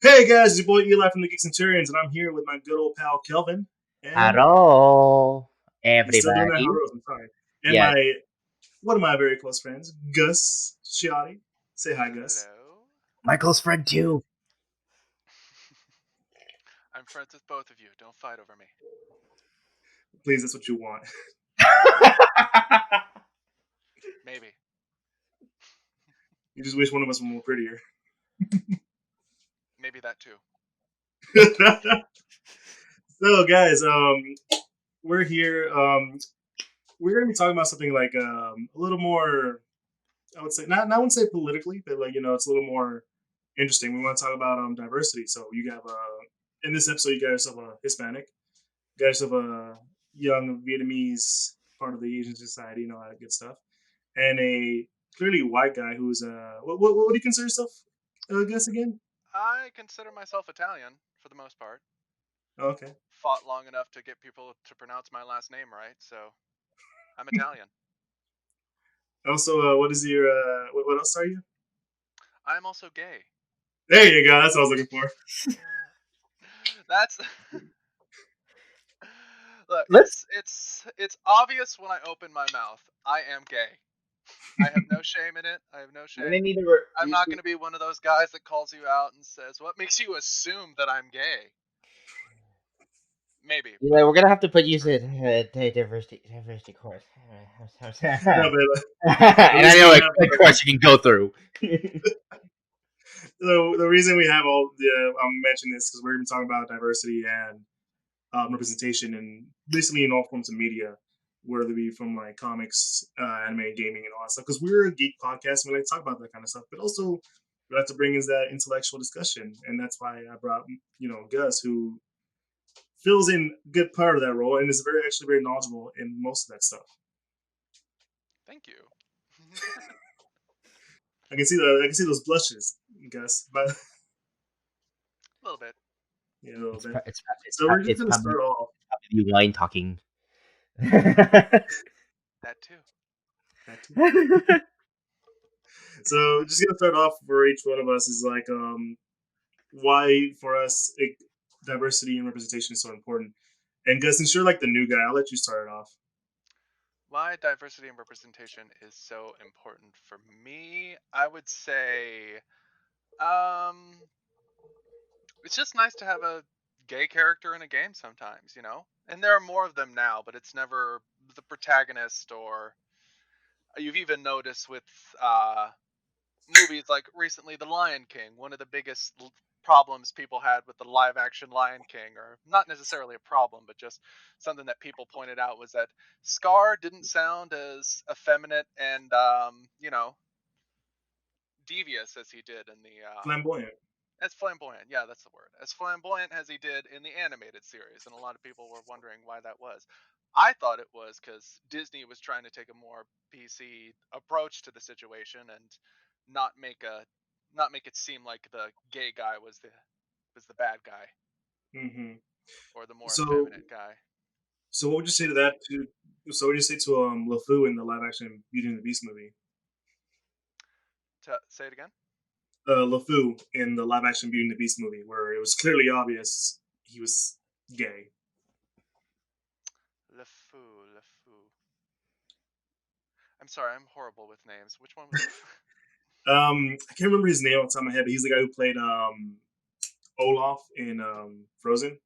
Hey guys, it's your boy Eli from the Geek Centurions, and I'm here with my good old pal Kelvin. And Hello, you still doing that, everybody. Haros? I'm sorry. And Yes, my one of my very close friends, Gus Ciotti. Say hi, Gus. Hello. my close friend too. I'm friends with both of you. Don't fight over me. Please, that's what you want. Maybe. You just wish one of us were more prettier. Maybe that too. So, guys, we're here. We're gonna be talking about something like a little more. I would say not. I wouldn't say politically, but like it's a little more interesting. We want to talk about diversity. So you have in this episode, you got yourself a Hispanic, got yourself a young Vietnamese part of the Asian society, all that good stuff, and a clearly white guy who's what do you consider yourself? Guess again. I consider myself Italian for the most part. Oh, okay. Fought long enough to get people to pronounce my last name right, so I'm Italian. Also, what is your what else are you? I'm also gay. There you go. That's what I was looking for. That's look. Let's. It's obvious when I open my mouth. I am gay. I have no shame in it. I have no We're gonna shame. need to. I'm not going to be one of those guys that calls you out and says, "What makes you assume that I'm gay?" Maybe, but We're gonna have to put you to diversity course. No, And but the I reason know we have a course you can go through. the reason we have all the I'm mentioning this because we're even talking about diversity and representation and basically in all forms of media, whether it be from like comics, anime, gaming, and all that stuff. Because we're a geek podcast, and we like to talk about that kind of stuff, but also we like to bring in that intellectual discussion, and that's why I brought Gus, who fills in a good part of that role and is very knowledgeable in most of that stuff. thank you. I can see those blushes, Gus, but A little bit. yeah, a little It's bit. pro- it's So we're just it's gonna probably start off the wine talking. That too. that too. So just gonna start off for each one of us is like why for us diversity and representation is so important. And Gus, since you're like the new guy, I'll let you start it off. Why diversity and representation is so important for me, I would say, um, it's just nice to have a gay character in a game sometimes, you know? And there are more of them now, but it's never the protagonist, or you've even noticed with uh, movies like recently The Lion King, one of the biggest problems people had with the live action Lion King, or not necessarily a problem, but just something that people pointed out, was that Scar didn't sound as effeminate and devious as he did in the Flamboyant. as flamboyant. Yeah, that's the word. As flamboyant as he did in the animated series, and a lot of people were wondering why that was. I thought it was because Disney was trying to take a more PC approach to the situation and not make a not make it seem like the gay guy was the bad guy, hmm or the more So effeminate guy. what would you say to that? So what would you say to LeFou in the live action Beauty and the Beast movie? Say it again. LeFou in the live action Beauty and the Beast movie, where it was clearly obvious he was gay. LeFou, LeFou. I'm sorry, I'm horrible with names. Which one was LeFou? I can't remember his name off the top of my head, but he's the guy who played Olaf in Frozen.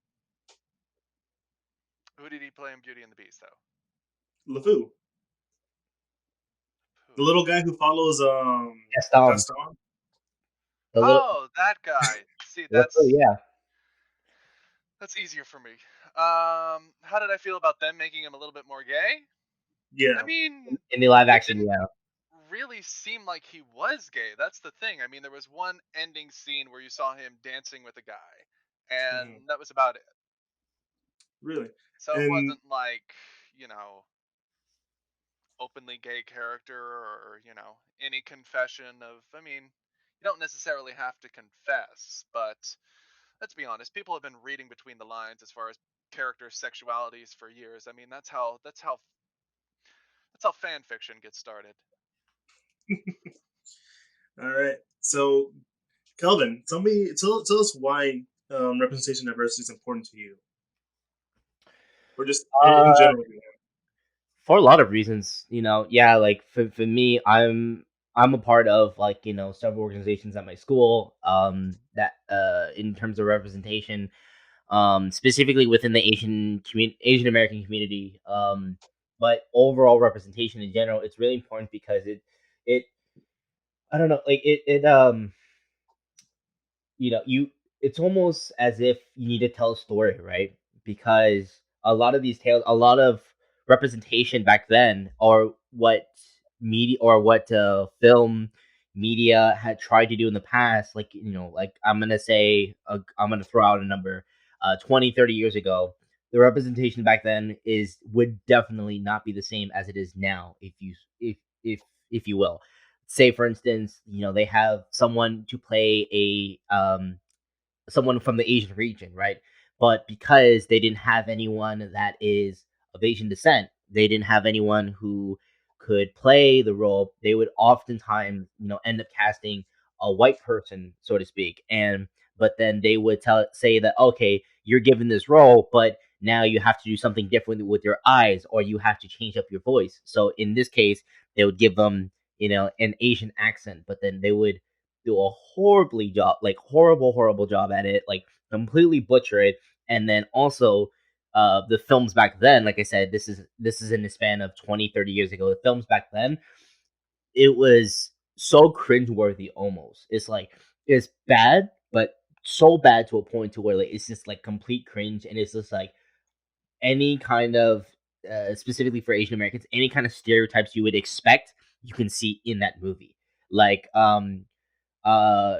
Who did he play in Beauty and the Beast, though? LeFou, the Who? little guy who follows Gaston, Gaston. the little, Oh, that guy. See, yeah. that's easier for me. How did I feel about them making him a little bit more gay? I Yeah. mean, In the live it action, didn't yeah. really seem like he was gay. That's the thing. I mean, there was one ending scene where you saw him dancing with a guy, hmm and that was about it. Really. So it And wasn't like, you know, openly gay character, or, any confession of, I mean, you don't necessarily have to confess, but let's be honest, people have been reading between the lines as far as character sexualities for years. I mean, that's how fan fiction gets started. all right. So Kelvin, tell us why representation diversity is important to you, or just in Uh, general. for a lot of reasons, yeah, like for me, I'm a part of like several organizations at my school. That in terms of representation, specifically within the Asian American community. But overall representation in general, it's really important because it I don't know, like it you it's almost as if you need to tell a story, right? Because a lot of representation back then, or what media or what film media had tried to do in the past, like like I'm gonna throw out a number, 20, 30 years ago. The representation back then is would definitely not be the same as it is now, if if you will. Say for instance, they have someone to play a someone from the Asian region, right? But because they didn't have anyone that is of Asian descent, they didn't have anyone who could play the role. They would oftentimes, end up casting a white person, so to speak, and but then they would say that, okay, you're given this role, but now you have to do something different with your eyes, or you have to change up your voice. So in this case, they would give them, an Asian accent, but then they would do a horribly job, like horrible job at it, like completely butcher it. And then also, the films back then, like I said, this is in the span of 20, 30 years ago. The films back then, it was so cringeworthy almost. It's like it's bad, but so bad to a point to where like it's just like complete cringe, and it's just like any kind of specifically for Asian Americans, any kind of stereotypes you would expect, you can see in that movie. Like uh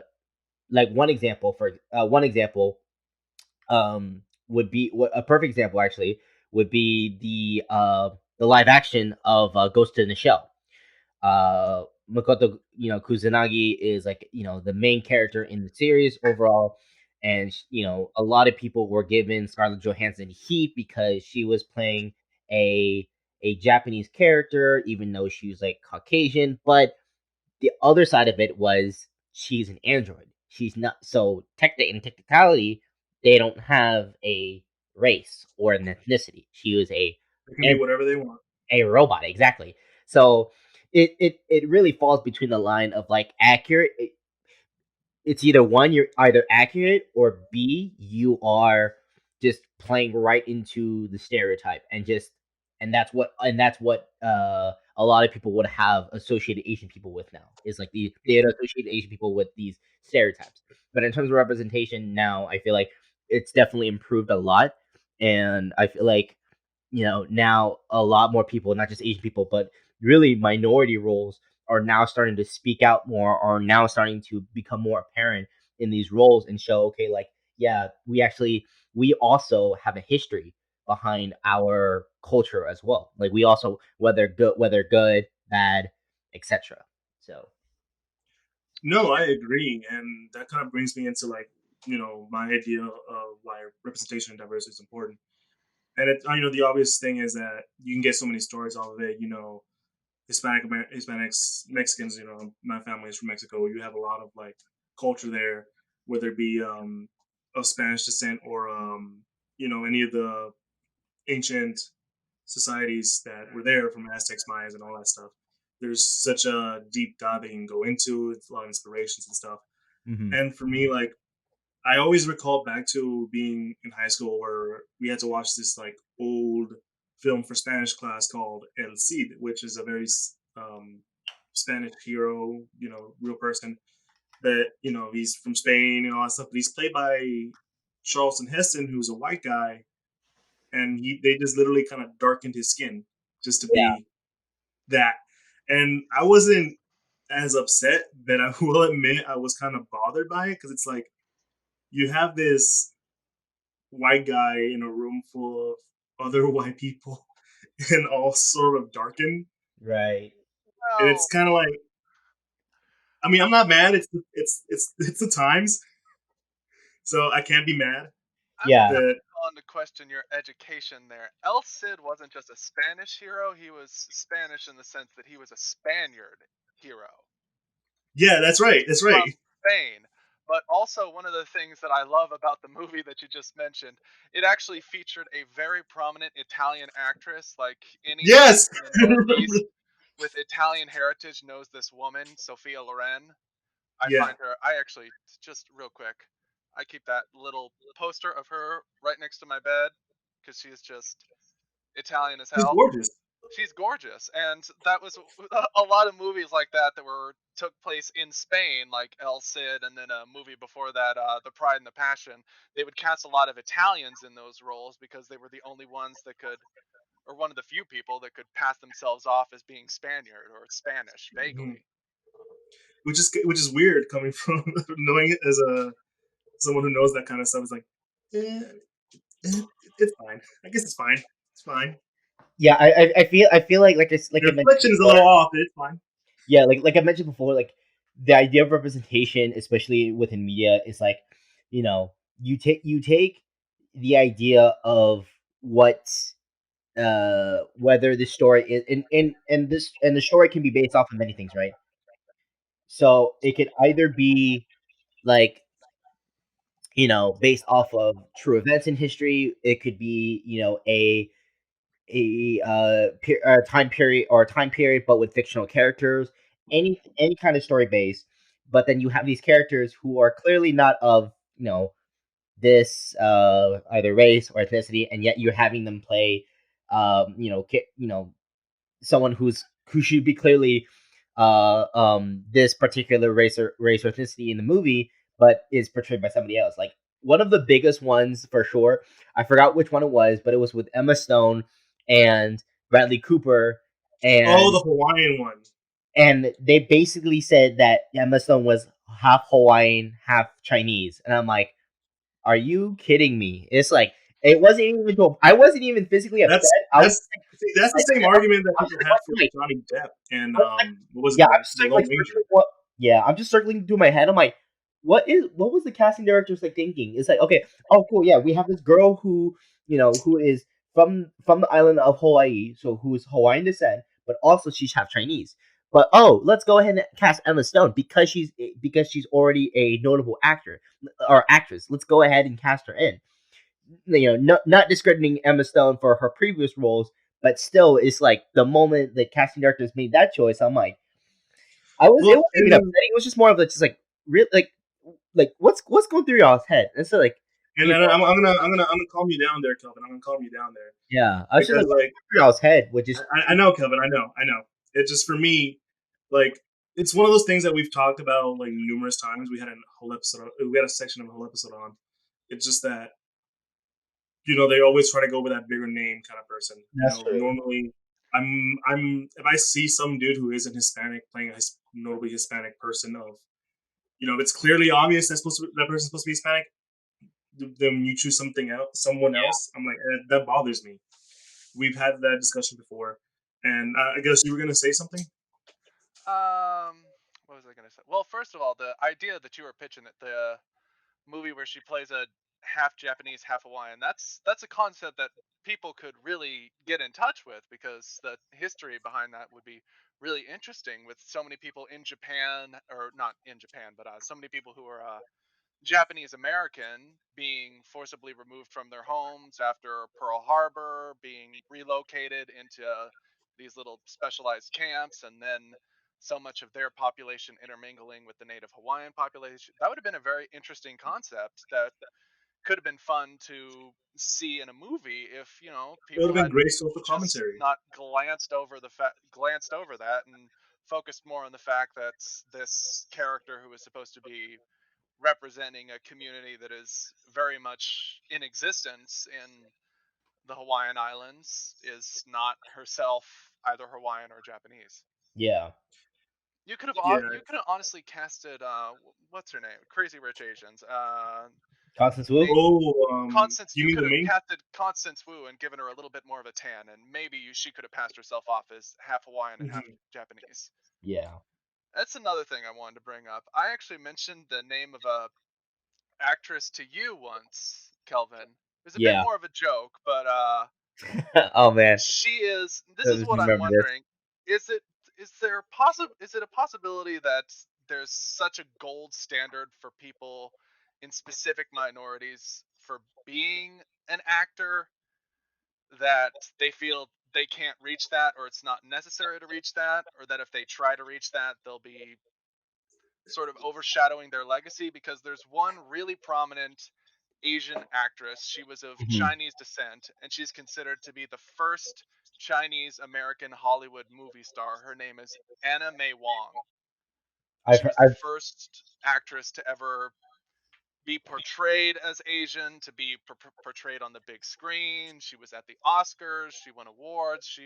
like one example would be a perfect example actually would be the live action of Ghost in the Shell. Makoto, Kusanagi is like, the main character in the series overall, and a lot of people were given Scarlett Johansson heat because she was playing a Japanese character, even though she was like Caucasian. But the other side of it was she's an android. She's not, so in technicality, they don't have a race or an ethnicity. She was It can be whatever they want. a robot, exactly. So it really falls between the line of like accurate. It's either one, you're either accurate, or B, you are just playing right into the stereotype, and that's what a lot of people would have associated Asian people with now, is like they had associated Asian people with these stereotypes. But in terms of representation now, I feel like it's definitely improved a lot, and I feel like now a lot more people, not just Asian people, but really minority roles are now starting to speak out more, are now starting to become more apparent in these roles and show, okay, like, yeah, we also have a history behind our culture as well. Like we also, whether good, bad, etc. So No, I agree, and that kind of brings me into like my idea of why representation and diversity is important. And the obvious thing is that you can get so many stories off of it. Hispanics, Mexicans. My family is from Mexico. You have a lot of like culture there, whether it be of Spanish descent or any of the ancient societies that were there from Aztecs, Mayas, and all that stuff. There's such a deep dive that you can go into. It's a lot of inspirations and stuff. hmm And for me, like I always recall back to being in high school where we had to watch this like old film for Spanish class called El Cid, which is a very Spanish hero, real person that he's from Spain and all that stuff. But he's played by Charleston Heston, who's a white guy, and they just literally kind of darkened his skin just to yeah, be that. And I wasn't as upset, but I will admit I was kind of bothered by it because it's like you have this white guy in a room full of other white people and all sort of darkened. right, And it's No, kind of like, I mean, I'm not mad. It's the times, so I can't be mad I'm yeah, gonna that. call into question your education there. El Cid wasn't just a Spanish hero; he was Spanish in the sense that he was a Spaniard hero Yeah, that's right. That's right. from Spain. But also, one of the things that I love about the movie that you just mentioned, it actually featured a very prominent Italian actress. Like anyone Yes. in the Northeast with Italian heritage knows this woman, Sophia Loren. I Yeah, find her. I actually just real quick, I keep that little poster of her right next to my bed because she's just Italian as she's hell. gorgeous. She's gorgeous, and that was a lot of movies like that that were took place in Spain, like El Cid, and then a movie before that, The Pride and the Passion. They would cast a lot of Italians in those roles because they were the only ones that could, or one of the few people that could pass themselves off as being Spaniard or Spanish Mhm. vaguely. Which is weird coming from knowing it as a someone who knows that kind of stuff. Is like, eh, it's fine. I guess it's fine. It's fine. Yeah, I feel like The I mentioned reflection is a before. little off, but it's fine. Yeah, like I mentioned before, like the idea of representation, especially within media, is like, you take the idea of what whether the story is and the story can be based off of many things, right? So it could either be like, based off of true events in history. It could be, a time period or a time period, but with fictional characters. Any kind of story base, but then you have these characters who are clearly not of, this either race or ethnicity, and yet you're having them play, someone who should be clearly this particular race or ethnicity in the movie, but is portrayed by somebody else. Like one of the biggest ones for sure. I forgot which one it was, but it was with Emma Stone and Bradley Cooper, Oh, and the Hawaiian one. they basically said that Emma Stone was half Hawaiian, half Chinese, and I'm like, are you kidding me? It's like it wasn't even. I wasn't even physically upset. That's I was that's see, that's the like, same argument that I'm people just had for like, Johnny Depp and I'm what was it, yeah, I'm just the like Lone Ranger. circling what. Yeah, I'm just circling through my head. I'm like, what was the casting directors like thinking? It's like, okay, oh cool, yeah, we have this girl who is from the island of Hawaii, so who is Hawaiian descent, but also she's half Chinese. But oh, let's go ahead and cast Emma Stone because she's already a notable actor or actress. Let's go ahead and cast her in. Not discrediting Emma Stone for her previous roles, but still, it's like the moment the casting directors made that choice, I'm like, it Well, wasn't and even then upsetting. It was just more of just like real, like what's going through y'all's head? And so like, and you then know, I'm gonna calm you down there, Kelvin. I'm gonna calm you down there yeah, I was just like, because what's like going through y'all's head? Which is I know, Kelvin. I know. It's just for me, like it's one of those things that we've talked about like numerous times. We had a whole episode. We had a section of a whole episode on. It's just that they always try to go with that bigger name kind of person. that's true. Normally, I'm if I see some dude who isn't Hispanic playing a notably Hispanic person of, it's clearly obvious that person's supposed to be Hispanic. Then you choose someone Yeah, else. I'm like, that bothers me. We've had that discussion before, and I guess you were gonna say something. What was I gonna say? Well, first of all, the idea that you were pitching at the movie where she plays a half Japanese, half Hawaiian. That's a concept that people could really get in touch with because the history behind that would be really interesting with so many people in Japan, or not in Japan, but so many people who are Japanese American being forcibly removed from their homes after Pearl Harbor, being relocated into these little specialized camps, and then so much of their population intermingling with the native Hawaiian population. That would have been a very interesting concept that could have been fun to see in a movie if It would people have been had great social just commentary. not glanced over that and focused more on the fact that this character who was supposed to be representing a community that is very much in existence in the Hawaiian Islands is not herself either Hawaiian or Japanese. yeah. Yeah. You could have honestly casted what's her name? Crazy Rich Asians. Constance Wu. Nate Oh, Constance. you You mean could the have main? casted Constance Wu and given her a little bit more of a tan, and maybe she could have passed herself off as half Hawaiian and half Mhm. Japanese. Yeah, That's another thing I wanted to bring up. I actually mentioned the name of a actress to you once, Kelvin. It was a bit yeah. more of a joke, but Oh man, she is. This I is just what I'm remember this. wondering: is it is it a possibility that there's such a gold standard for people in specific minorities for being an actor that they feel they can't reach that, or it's not necessary to reach that, or that if they try to reach that they'll be sort of overshadowing their legacy. Because there's one really prominent Asian actress. She was of Mhm. Chinese descent, and she's considered to be the first Chinese American Hollywood movie star. Her name is Anna May Wong. She was the I've first actress to ever be portrayed as Asian, to be portrayed on the big screen. She was at the Oscars. She won awards.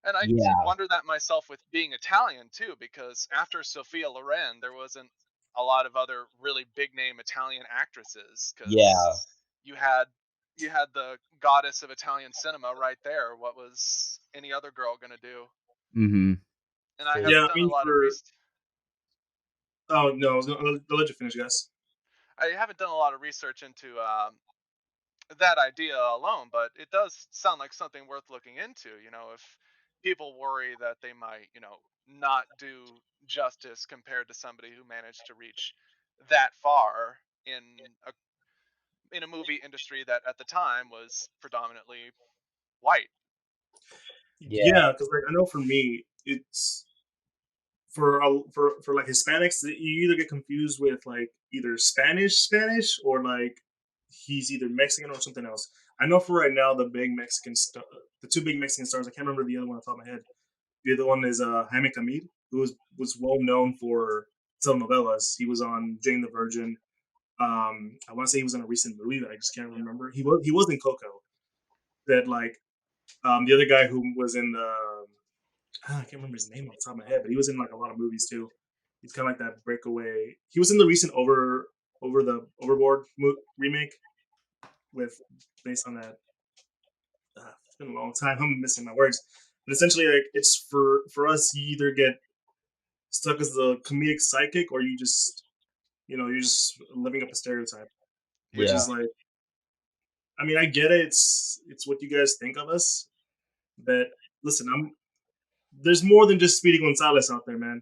And I yeah, wonder that myself with being Italian too, because after Sophia Loren, there wasn't a lot of other really big name Italian actresses. Because yeah. you had you had the goddess of Italian cinema right there. What was any other girl gonna do? Mhm. And I True. haven't Yeah, I done a mean lot of for oh no, I'll let you finish, guys. I haven't done a lot of research into that idea alone, but it does sound like something worth looking into. If people worry that they might, not do justice compared to somebody who managed to reach that far in a in a movie industry that at the time was predominantly white. Yeah. Yeah, because like I know for me, it's for like Hispanics, you either get confused with like either Spanish, or like he's either Mexican or something else. I know for right now the two big Mexican stars. I can't remember the other one off the top of my head. The other one is Jaime Camil, who was well known for telenovelas. He was on Jane the Virgin. I want to say he was in a recent movie that I just can't remember. He was in Coco. That like the other guy who was in the I can't remember his name off the top of my head, but he was in like a lot of movies too. He's kind of like that breakaway. He was in the recent Overboard remake with based on that. It's been a long time. I'm missing my words, but essentially, like it's for us. You either get stuck as the comedic psychic, or you're just living up a stereotype, which Yeah. is like, I mean, I get it. It's what you guys think of us, but listen, there's more than just Speedy Gonzalez out there, man.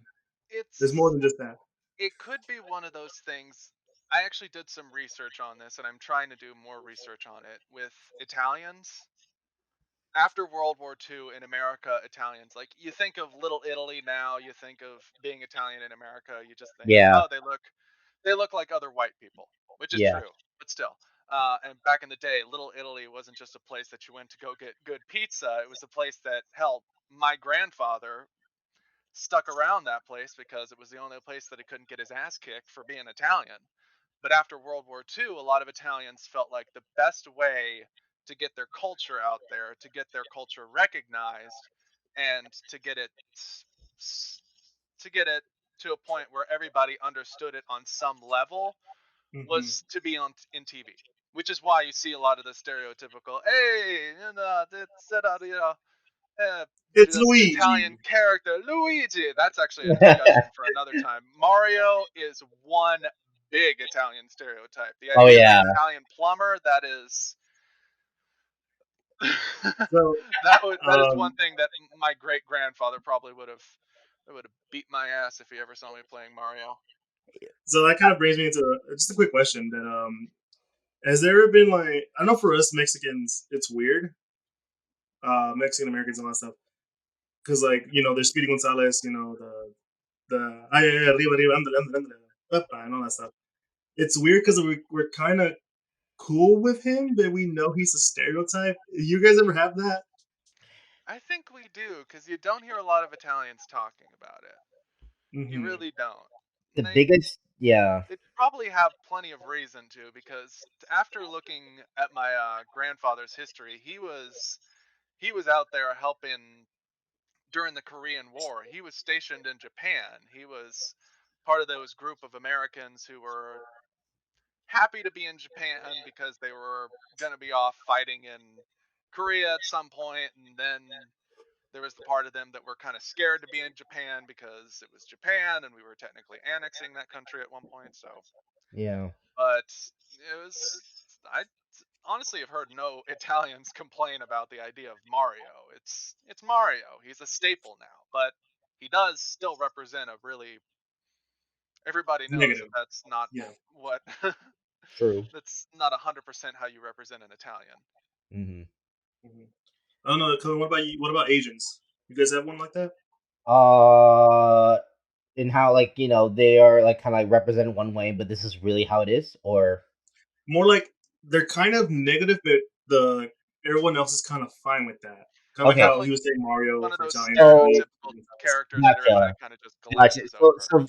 There's more It's than just that. it could be one of those things. I actually did some research on this, and I'm trying to do more research on it with Italians. After World War II in America, Italians, like, you think of Little Italy now, you think of being Italian in America, you just think, Yeah. oh, they look like other white people, which is Yeah. true, but still. And back in the day, Little Italy wasn't just a place that you went to go get good pizza. It was a place that, hell, my grandfather stuck around that place because it was the only place that he couldn't get his ass kicked for being Italian. But after World War II, a lot of Italians felt like the best way to get their culture out there, to get their culture recognized, and to get it to a point where everybody understood it on some level, Hmm. was to be on in TV. Which is why you see a lot of the stereotypical, hey, it's It's this Italian Luigi. character, Luigi. That's actually a discussion for another time. Mario is one big Italian stereotype. The Oh idea of the yeah. Italian plumber, that is So, that is one um, thing that my great grandfather probably would have beat my ass if he ever saw me playing Mario. so that kind of brings me into just a quick question. That has there ever been like I know for us Mexicans, it's weird, Mexican Americans and all that stuff, because like there's Speedy Gonzalez, the ay, ay, ay, arriba, arriba, ándale, ándale, ándale, papa, and all that stuff. It's weird because we're kind of cool with him, but we know he's a stereotype. You guys ever have that? I think we do, because you don't hear a lot of Italians talking about it. You Hmm. really don't. The And biggest. Yeah. they probably have plenty of reason to, because after looking at my grandfather's history, he was out there helping during the Korean War. He was stationed in Japan. He was part of those group of Americans who were happy to be in Japan because they were going to be off fighting in Korea at some point, and then there was the part of them that were kind of scared to be in Japan because it was Japan and we were technically annexing that country at one point. So, Yeah. but it was I honestly have heard no Italians complain about the idea of Mario. It's Mario. He's a staple now, but he does still represent a really Everybody knows that negative. that's not Yeah. what True. that's not 100% how you represent an Italian. Hmm. Mhm. I don't know, Colin, what about you? What about Asians? You guys have one like that? Uh, and how like they are like kind of like represented one way, but this is really how it is, or More like they're kind of negative, but the everyone else is kind of fine with that. Kind of like okay. Oh, how like he was saying Mario one of for those Italians, but he stereotypical didn't tell us. characters that everybody Gotcha. kind of just Gotcha. glazes So, over.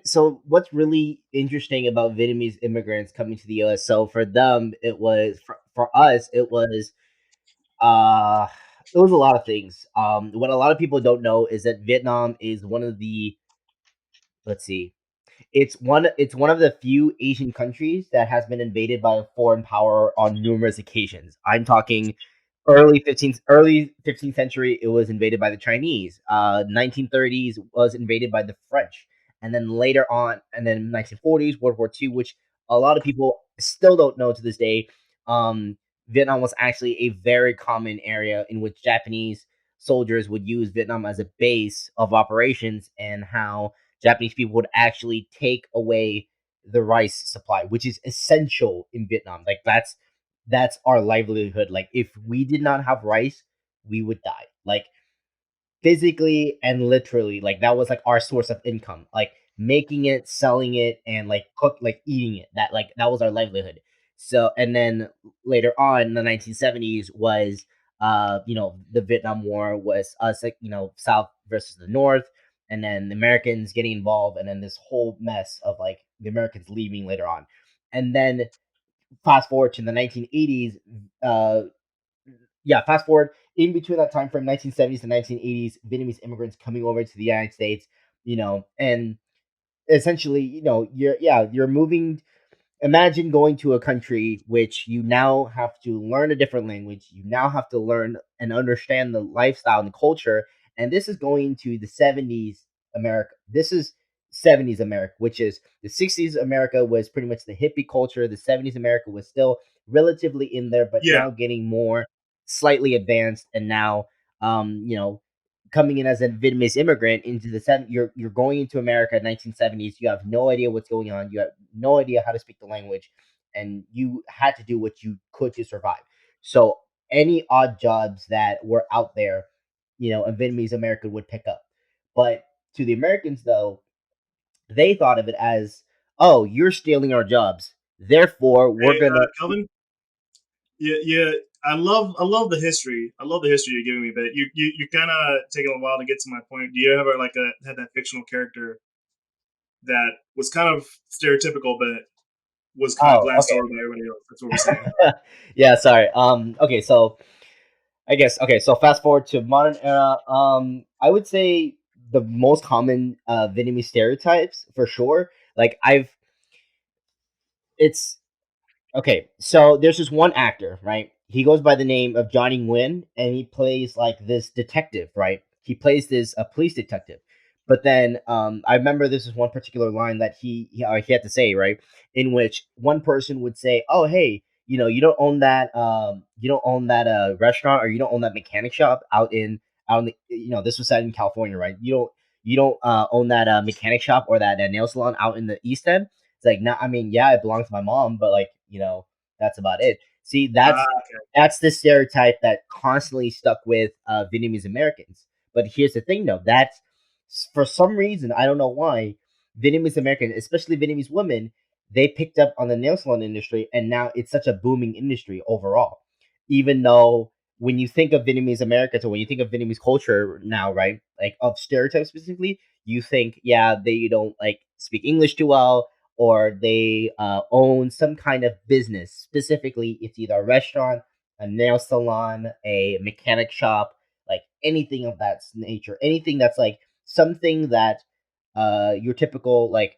so what's really interesting about Vietnamese immigrants coming to the U.S. So for them, it was for us, uh, it was a lot of things. What a lot of people don't know is that Vietnam is one of the, let's see, it's one of the few Asian countries that has been invaded by a foreign power on numerous occasions. I'm talking early 15th century. It was invaded by the Chinese. 1930s was invaded by the French, and then later on, and then 1940s World War II, which a lot of people still don't know to this day. Vietnam was actually a very common area in which Japanese soldiers would use Vietnam as a base of operations, and how Japanese people would actually take away the rice supply, which is essential in Vietnam. Like that's our livelihood. Like if we did not have rice, we would die. Like physically and literally, like that was like our source of income, like making it, selling it, and like eating it. That was our livelihood. So and then later on in the 1970s was the Vietnam War was us, like South versus the North, and then the Americans getting involved, and then this whole mess of like the Americans leaving later on. And then fast forward to the 1980s. uh Fast forward in between that time frame, 1970s to 1980s, Vietnamese immigrants coming over to the United States, and essentially, you're moving. Imagine going to a country which you now have to learn a different language. You now have to learn and understand the lifestyle and the culture. And this is going to the 70s America. This is 70s America, which is the 60s America was pretty much the hippie culture. The 70s America was still relatively in there, but Yeah, now getting more slightly advanced. And now, coming in as a Vietnamese immigrant into you're going into America in 1970s. You have no idea what's going on. You have no idea how to speak the language, and you had to do what you could to survive. So any odd jobs that were out there, a Vietnamese American would pick up. But to the Americans, though, they thought of it as, oh, you're stealing our jobs. Therefore, we're hey, gonna. Kelvin. Yeah, yeah. I love the history. I love the history you're giving me, but you kind of taking a while to get to my point. Do you ever like had that fictional character that was kind of stereotypical, but was kind of Oh, glanced over by everybody else? That's what we're saying. okay. Yeah, sorry. Okay, so I guess okay. So fast forward to modern era. I would say the most common Vietnamese stereotypes for sure. Like it's Okay, so there's this one actor, right? He goes by the name of Johnny Nguyen, and he plays like this detective, right? He plays this a police detective. But then I remember this is one particular line that he had to say, right? In which one person would say, "Oh, hey, you don't own that restaurant, or you don't own that mechanic shop out in the, this was said in California, right? You don't own that mechanic shop or that nail salon out in the East End." It's like, no, I mean, yeah, it belongs to my mom, but like, that's about it. See, Ah, that's the stereotype that constantly stuck with Vietnamese Americans. But here's the thing, though, that's for some reason, I don't know why, Vietnamese American, especially Vietnamese women, they picked up on the nail salon industry, and now it's such a booming industry overall. Even though when you think of Vietnamese Americans, or when you think of Vietnamese culture now, right, like of stereotypes specifically, you think, yeah, they don't like speak English too well, or they own some kind of business. Specifically, it's either a restaurant, a nail salon, a mechanic shop, like anything of that nature. Anything that's like something that your typical like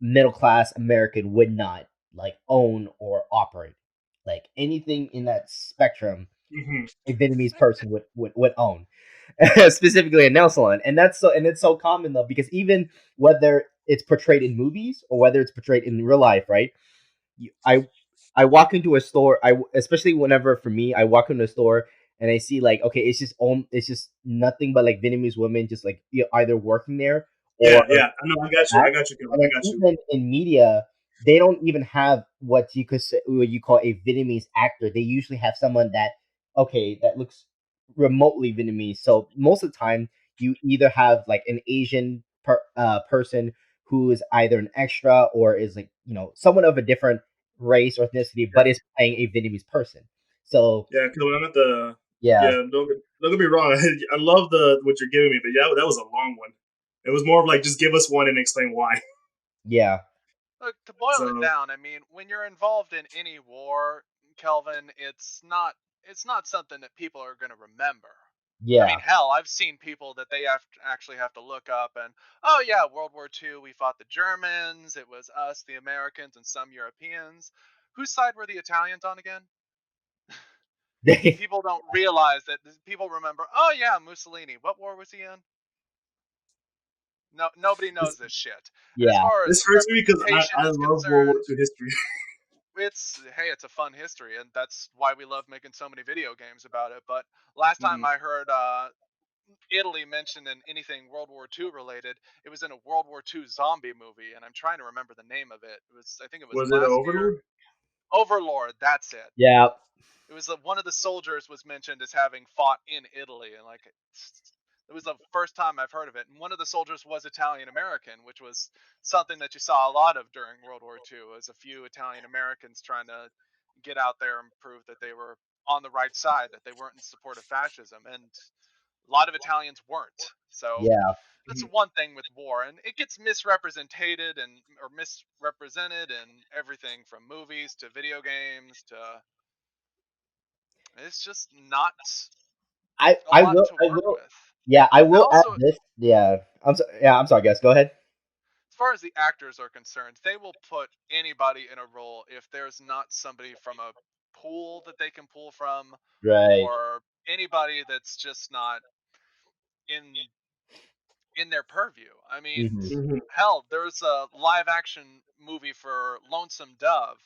middle class American would not like own or operate. Like anything in that spectrum, hmm. a Vietnamese person would own. Specifically a nail salon, and it's so common though, because even whether it's portrayed in movies or whether it's portrayed in real life, right? you, I I walk into a store. Especially whenever for me, I walk into a store and I see like, okay, it's just nothing but like Vietnamese women just like either working there Yeah, or yeah. I know. I got you. I that. got you, Kevin. And then I got you. even in media, they don't even have what you could say, what you call a Vietnamese actor. They usually have someone that, okay, that looks remotely Vietnamese. So most of the time, you either have like an Asian person who is either an extra or is like, someone of a different race or ethnicity, but Yeah, is playing a Vietnamese person. So yeah. Kevin, I'm at the. yeah, Yeah, don't get me wrong. I love the what you're giving me, but yeah, that was a long one. It was more of like just give us one and explain why. yeah, Look, to boil it So down, I mean, when you're involved in any war, Kelvin, it's not something that people are going to remember. I mean, yeah. hell, I've seen people that they actually have to look up and, oh yeah, World War II, we fought the Germans, it was us, the Americans, and some Europeans. Whose side were the Italians on again? They, People don't realize that people remember, oh yeah, Mussolini. What war was he in? No, nobody this, knows this shit. And as yeah, far as this hurts me because representation I is love World War concerned, II history. it's a fun history, and that's why we love making so many video games about it. But last time Mhm. I heard Italy mentioned in anything World War II related, it was in a World War II zombie movie, and I'm trying to remember the name of it. I think it was Was it last year. Overlord? Overlord, that's it. yeah, It was one of the soldiers was mentioned as having fought in Italy, and like it was the first time I've heard of it. And one of the soldiers was Italian American, which was something that you saw a lot of during World War II. Was a few Italian Americans trying to get out there and prove that they were on the right side, that they weren't in support of fascism, and a lot of Italians weren't. So yeah. that's Mhm. one thing with war, and it gets misrepresented and or misrepresented in everything from movies to video games to it's just not a I lot will, to I work will, with. yeah, I And will add also, this. Yeah, I'm sorry, guys. Go ahead. as far as the actors are concerned, they will put anybody in a role if there's not somebody from a pool that they can pull from, Right. or anybody that's just not in their purview. I mean, Hmm. Mhm. hell, there's a live action movie for Lonesome Dove.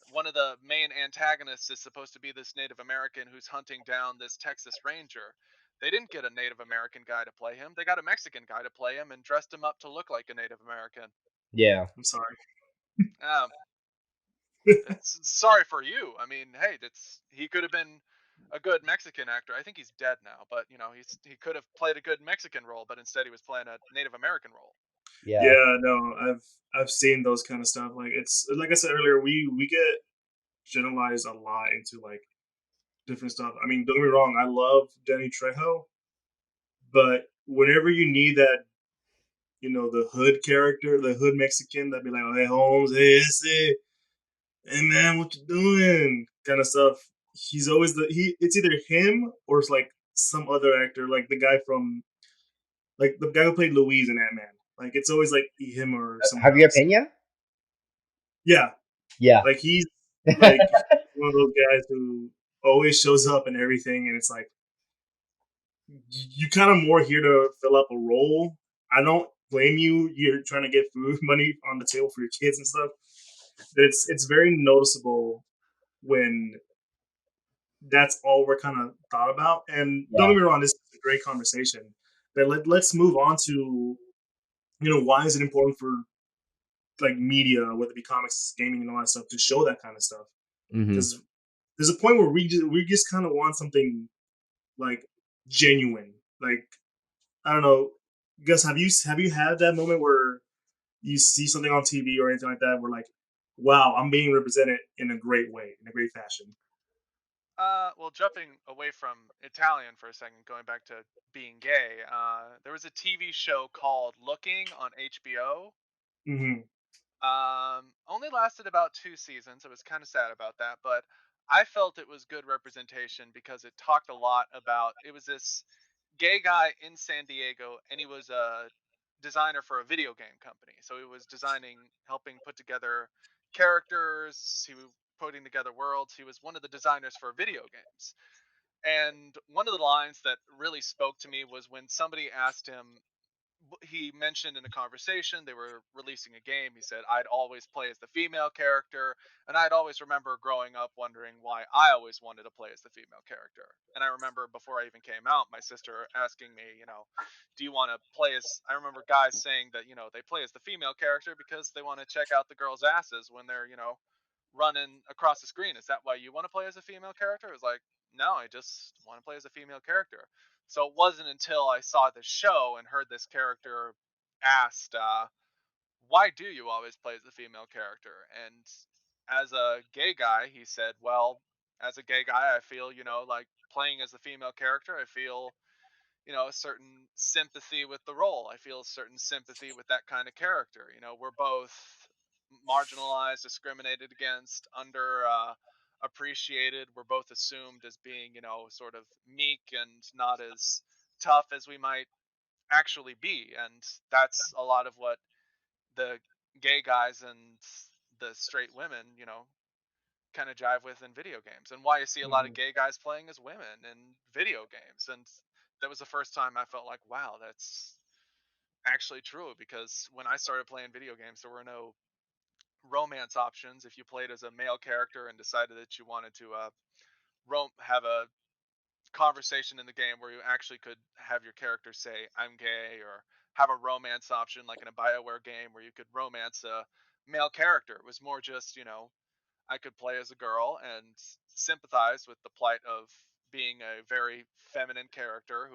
One of the main antagonists is supposed to be this Native American who's hunting down this Texas Ranger. They didn't get a Native American guy to play him. They got a Mexican guy to play him and dressed him up to look like a Native American. Yeah. I'm sorry. Um, it's sorry for you. I mean, hey, that's he could have been a good Mexican actor. I think he's dead now, but he could have played a good Mexican role, but instead he was playing a Native American role. Yeah. Yeah, no, I've seen those kind of stuff. Like it's like I said earlier, we get generalized a lot into like different stuff. I mean, don't get me wrong, I love Danny Trejo, but whenever you need that, the hood character, the hood Mexican, that be like, oh, hey Holmes, hey, hey man, what you doing? Kind of stuff. He's always it's either him or it's like some other actor, like the guy from like the guy who played Louise in Ant Man. Like it's always like him or someone Javier else. Pena. Yeah, Yeah. like he's like one of those guys who always shows up and everything, and it's like you kind of more here to fill up a role. I don't blame you. You're trying to get food money on the table for your kids and stuff. But it's very noticeable when that's all we're kind of thought about. And don't Yeah. get me wrong, this is a great conversation. But let's move on to why is it important for like media, whether it be comics, gaming, and all that stuff, to show that kind of stuff? Hmm. Because there's a point where we just kind of want something like genuine. Like I don't know, Gus, have you had that moment where you see something on TV or anything like that where like, wow, I'm being represented in a great way, in a great fashion? Well, jumping away from Italian for a second, going back to being gay, there was a TV show called Looking on HBO. Mm-hmm. Only lasted about 2 seasons. I was kind of sad about that, but I felt it was good representation because it talked a lot about. It was this gay guy in San Diego, and he was a designer for a video game company. So he was helping put together characters. He was putting together worlds. He was one of the designers for video games. And one of the lines that really spoke to me was when somebody asked him, he mentioned in a conversation they were releasing a game. He said I'd always play as the female character, and I'd always remember growing up wondering why I always wanted to play as the female character. And I remember before I even came out, my sister asking me, do you want to play as? I remember guys saying that they play as the female character because they want to check out the girls' asses when they're running across the screen. Is that why you want to play as a female character? It was like, no, I just want to play as a female character. So it wasn't until I saw the show and heard this character asked, why do you always play as the female character? And as a gay guy, he said, well, as a gay guy, I feel, like playing as the female character, I feel, a certain sympathy with the role. I feel a certain sympathy with that kind of character. We're both marginalized, discriminated against, under appreciated. We're both assumed as being, sort of meek and not as tough as we might actually be. And that's a lot of what the gay guys and the straight women, kind of jive with in video games, and why you see a lot of Mhm. gay guys playing as women in video games. And that was the first time I felt like, wow, that's actually true. Because when I started playing video games, there were no romance options. If you played as a male character and decided that you wanted to have a conversation in the game where you actually could have your character say I'm gay, or have a romance option like in a BioWare game where you could romance a male character. It was more just, I could play as a girl and sympathize with the plight of being a very feminine character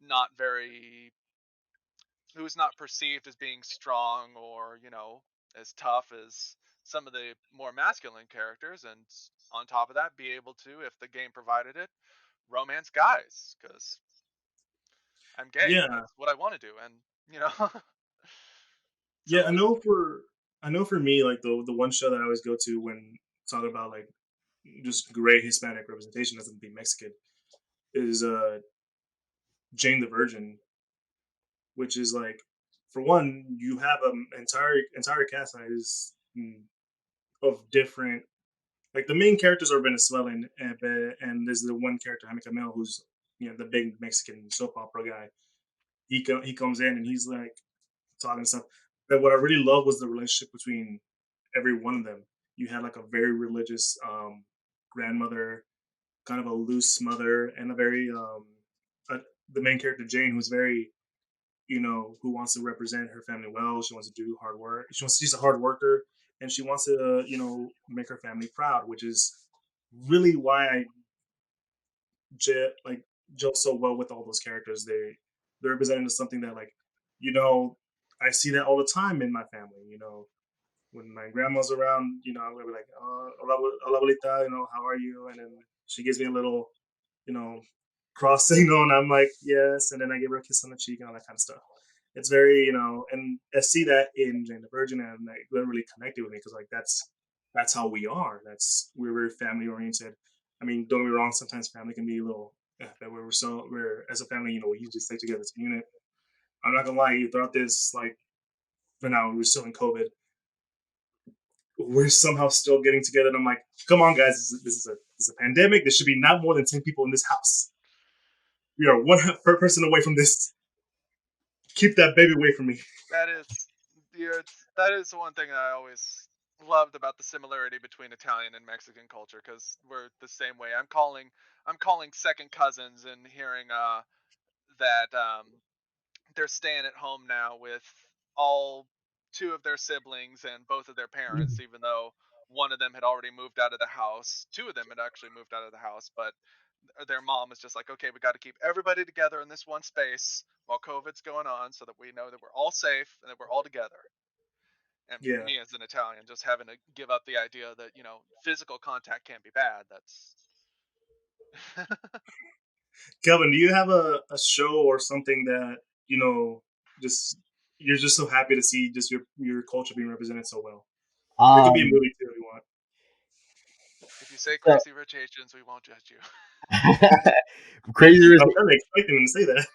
not very who is not perceived as being strong, or, as tough as some of the more masculine characters. And on top of that, be able to, if the game provided it, romance guys, because I'm gay and Yeah, that's what I want to do. And you know, so yeah. it was. I know for me, like the one show that I always go to when talking about like just great Hispanic representation doesn't be Mexican is Jane the Virgin, which is like for one you have an entire cast that is of different, like the main characters are Venezuelan, and there's the one character Jaime Camil who's the big Mexican soap opera guy. He comes in and he's like talking and stuff. But what I really love was the relationship between every one of them. You had like a very religious grandmother, kind of a loose mother, and a very uh, the main character Jane, who's very who wants to represent her family well. She wants to do hard work. She's a hard worker, and she wants to make her family proud, which is really why I like gel so well with all those characters. They're representing something that like you know I see that all the time in my family. When my grandma's around, I'm gonna be like, hola, hola, abuelita, how are you? And then she gives me a little, you know, cross signal, and I'm like, yes. And then I give her a kiss on the cheek and all that kind of stuff. It's very, and I see that in Jane the Virgin, and like, that really connected with me because like that's how we are. We're very family oriented. I mean, don't get me wrong. Sometimes family can be a little, but we're as a family, we just stay together as a unit. I'm not gonna lie, throughout this like, but now we're still in COVID, we're somehow still getting together. And I'm like, come on, guys, this is a pandemic. There should be not more than 10 people in this house. We are one per person away from this. Keep that baby away from me. That is, that is the one thing that I always loved about the similarity between Italian and Mexican culture, because we're the same way. I'm calling second cousins and hearing that they're staying at home now with all two of their siblings and both of their parents, even though one of them had already moved out of the house. Two of them had actually moved out of the house, but their mom was just like, okay, we got to keep everybody together in this one space while COVID's going on, so that we know that we're all safe and that we're all together. And Yeah. me as an Italian, just having to give up the idea that physical contact can't be bad. That's Kelvin, do you have a show or something that, just you're just so happy to see just your culture being represented so well? It could be a Um, movie too if you want. if you say so Crazy Rich Asians, we won't judge you. Crazy Rich. I'm kind of expecting him to say that.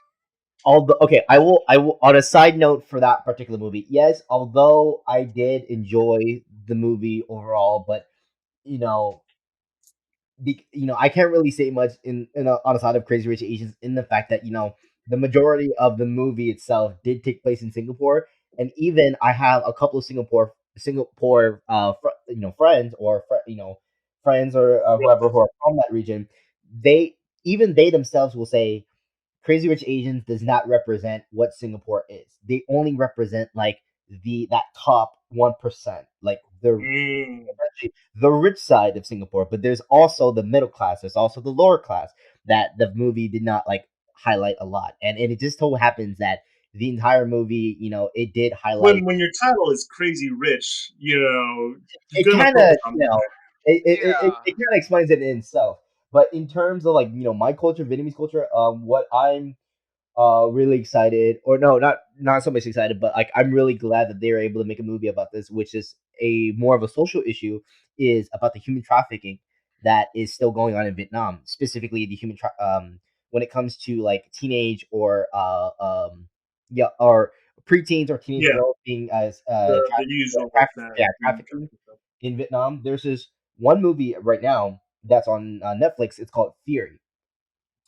Although, okay, I will. On a side note for that particular movie, yes, although I did enjoy the movie overall, but you know, I can't really say much on the side of Crazy Rich Asians in the fact that the majority of the movie itself did take place in Singapore, and even I have a couple of Singapore friends or friends or whoever who are from that region. They even they themselves will say Crazy Rich Asians does not represent what Singapore is. They only represent like that top 1%, like Mm. the rich side of Singapore. But there's also the middle class. There's also the lower class that the movie did not like highlight a lot. And it just so happens that the entire movie, it did highlight. When your title is Crazy Rich, you're It gonna kind focus of, on that. Yeah. it kind of explains it in itself. But in terms of like my culture, Vietnamese culture, what I'm really excited, or no, not so much excited, but like I'm really glad that they were able to make a movie about this, which is a more of a social issue, is about the human trafficking that is still going on in Vietnam, specifically the when it comes to like teenage or or preteens or teenage Yeah, girls being as the usual like that human trafficking trafficking stuff. in Vietnam. There's this one movie right now that's on Netflix. It's called Fury,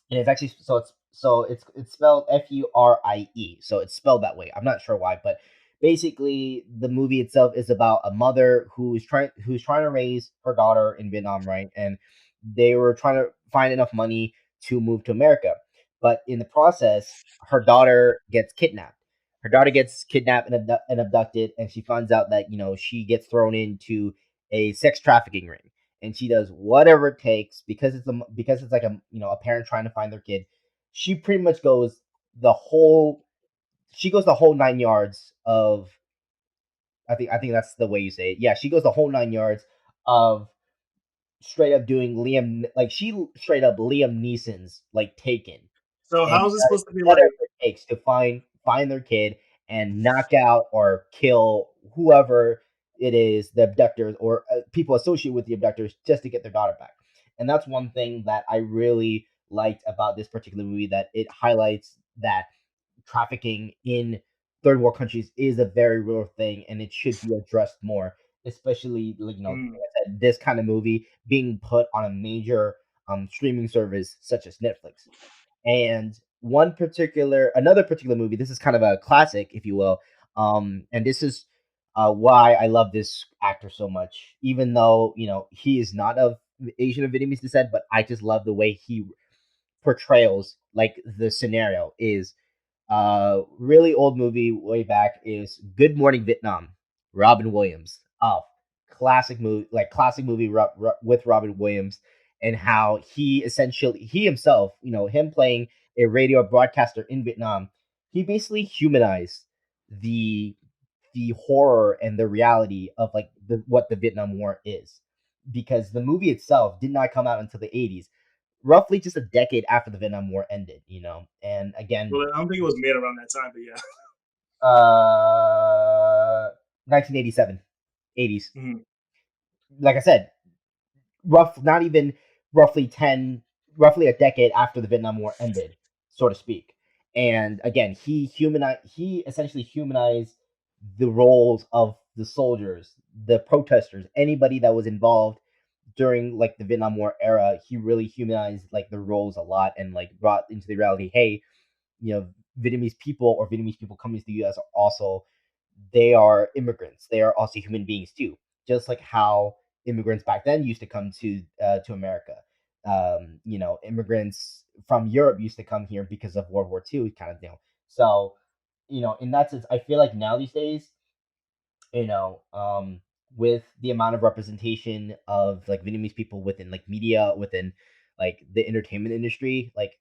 and it's actually it's spelled Furie, so it's spelled that way. I'm not sure why, but basically the movie itself is about a mother who's trying to raise her daughter in Vietnam, right? And they were trying to find enough money to move to America, but in the process, her daughter gets kidnapped. Her daughter gets kidnapped and abducted, and she finds out that she gets thrown into a sex trafficking ring, and she does whatever it takes because it's like a parent trying to find their kid. She pretty much goes the whole she goes the whole 9 yards of I think that's the way you say it. Yeah, she goes the whole 9 yards of straight up doing like she straight up Liam Neeson's like Taken, So and how is it supposed to be whatever like? it takes to find their kid and knock out or kill whoever it is, the abductors or people associated with the abductors, just to get their daughter back. And that's one thing that I really liked about this particular movie, that it highlights that trafficking in third world countries is a very real thing, and it should be addressed more, especially like Mm. I said, this kind of movie being put on a major streaming service such as Netflix. And another particular movie, this is kind of a classic, if you will, and this is why I love this actor so much, even though he is not of Asian or Vietnamese descent, but I just love the way he portrayals like the scenario is really old movie way back is Good Morning Vietnam. Robin Williams. Oh, classic movie with Robin Williams, and how he himself, him playing a radio broadcaster in Vietnam, he basically humanized the the horror and the reality of like what the Vietnam War is, because the movie itself did not come out until the 80s, roughly just a decade after the Vietnam War ended, and again, Well, I don't think it was made around that time, but yeah. 1987, 80s. Mhm. Like I said, not even roughly 10, roughly a decade after the Vietnam War ended, so to speak. And again, he essentially humanized the roles of the soldiers, the protesters, anybody that was involved during like the Vietnam War era. He really humanized like the roles a lot, and like brought into the reality, hey, Vietnamese people coming to the U.S. are also, they are immigrants. They are also human beings too, just like how immigrants back then used to come to America. Immigrants from Europe used to come here because of World War II, kind of deal. So, in that sense, I feel like now these days, you know, um, with the amount of representation of like Vietnamese people within like media, within like the entertainment industry, like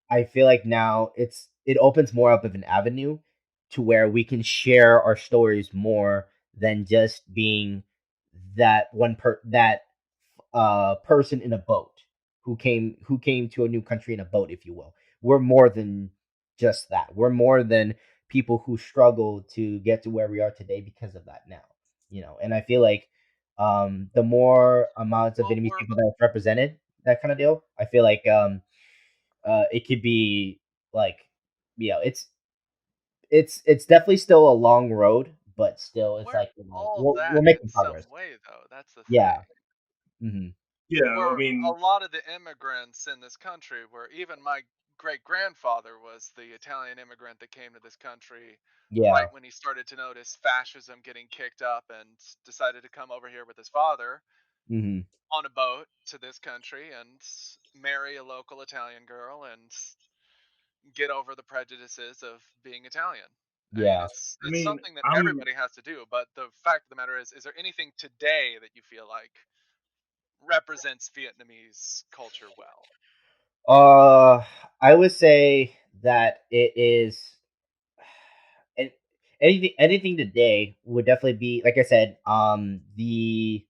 I feel like now it opens more up of an avenue to where we can share our stories more than just being that person in a boat who came to a new country in a boat, if you will. We're more than just that. We're more than people who struggle to get to where we are today because of that now. And I feel like the more amounts of Well, Vietnamese we're people that's represented, that kind of deal, I feel like it could be like, it's definitely still a long road, but still, it's we're like all we're that making in progress. some way, though. That's the Yeah. thing. Hmm. Yeah, I We're a mean, lot of the immigrants in this country were even my great grandfather was the Italian immigrant that came to this country right Yeah. when he started to notice fascism getting kicked up and decided to come over here with his father Hmm. on a boat to this country and marry a local Italian girl and get over the prejudices of being Italian. I mean, Yeah. I it's mean, something that I'm everybody has to do, but the fact of the matter is there anything today that you feel like represents Vietnamese culture well? Uh, I would say that it is an- anything today would definitely be like I said. The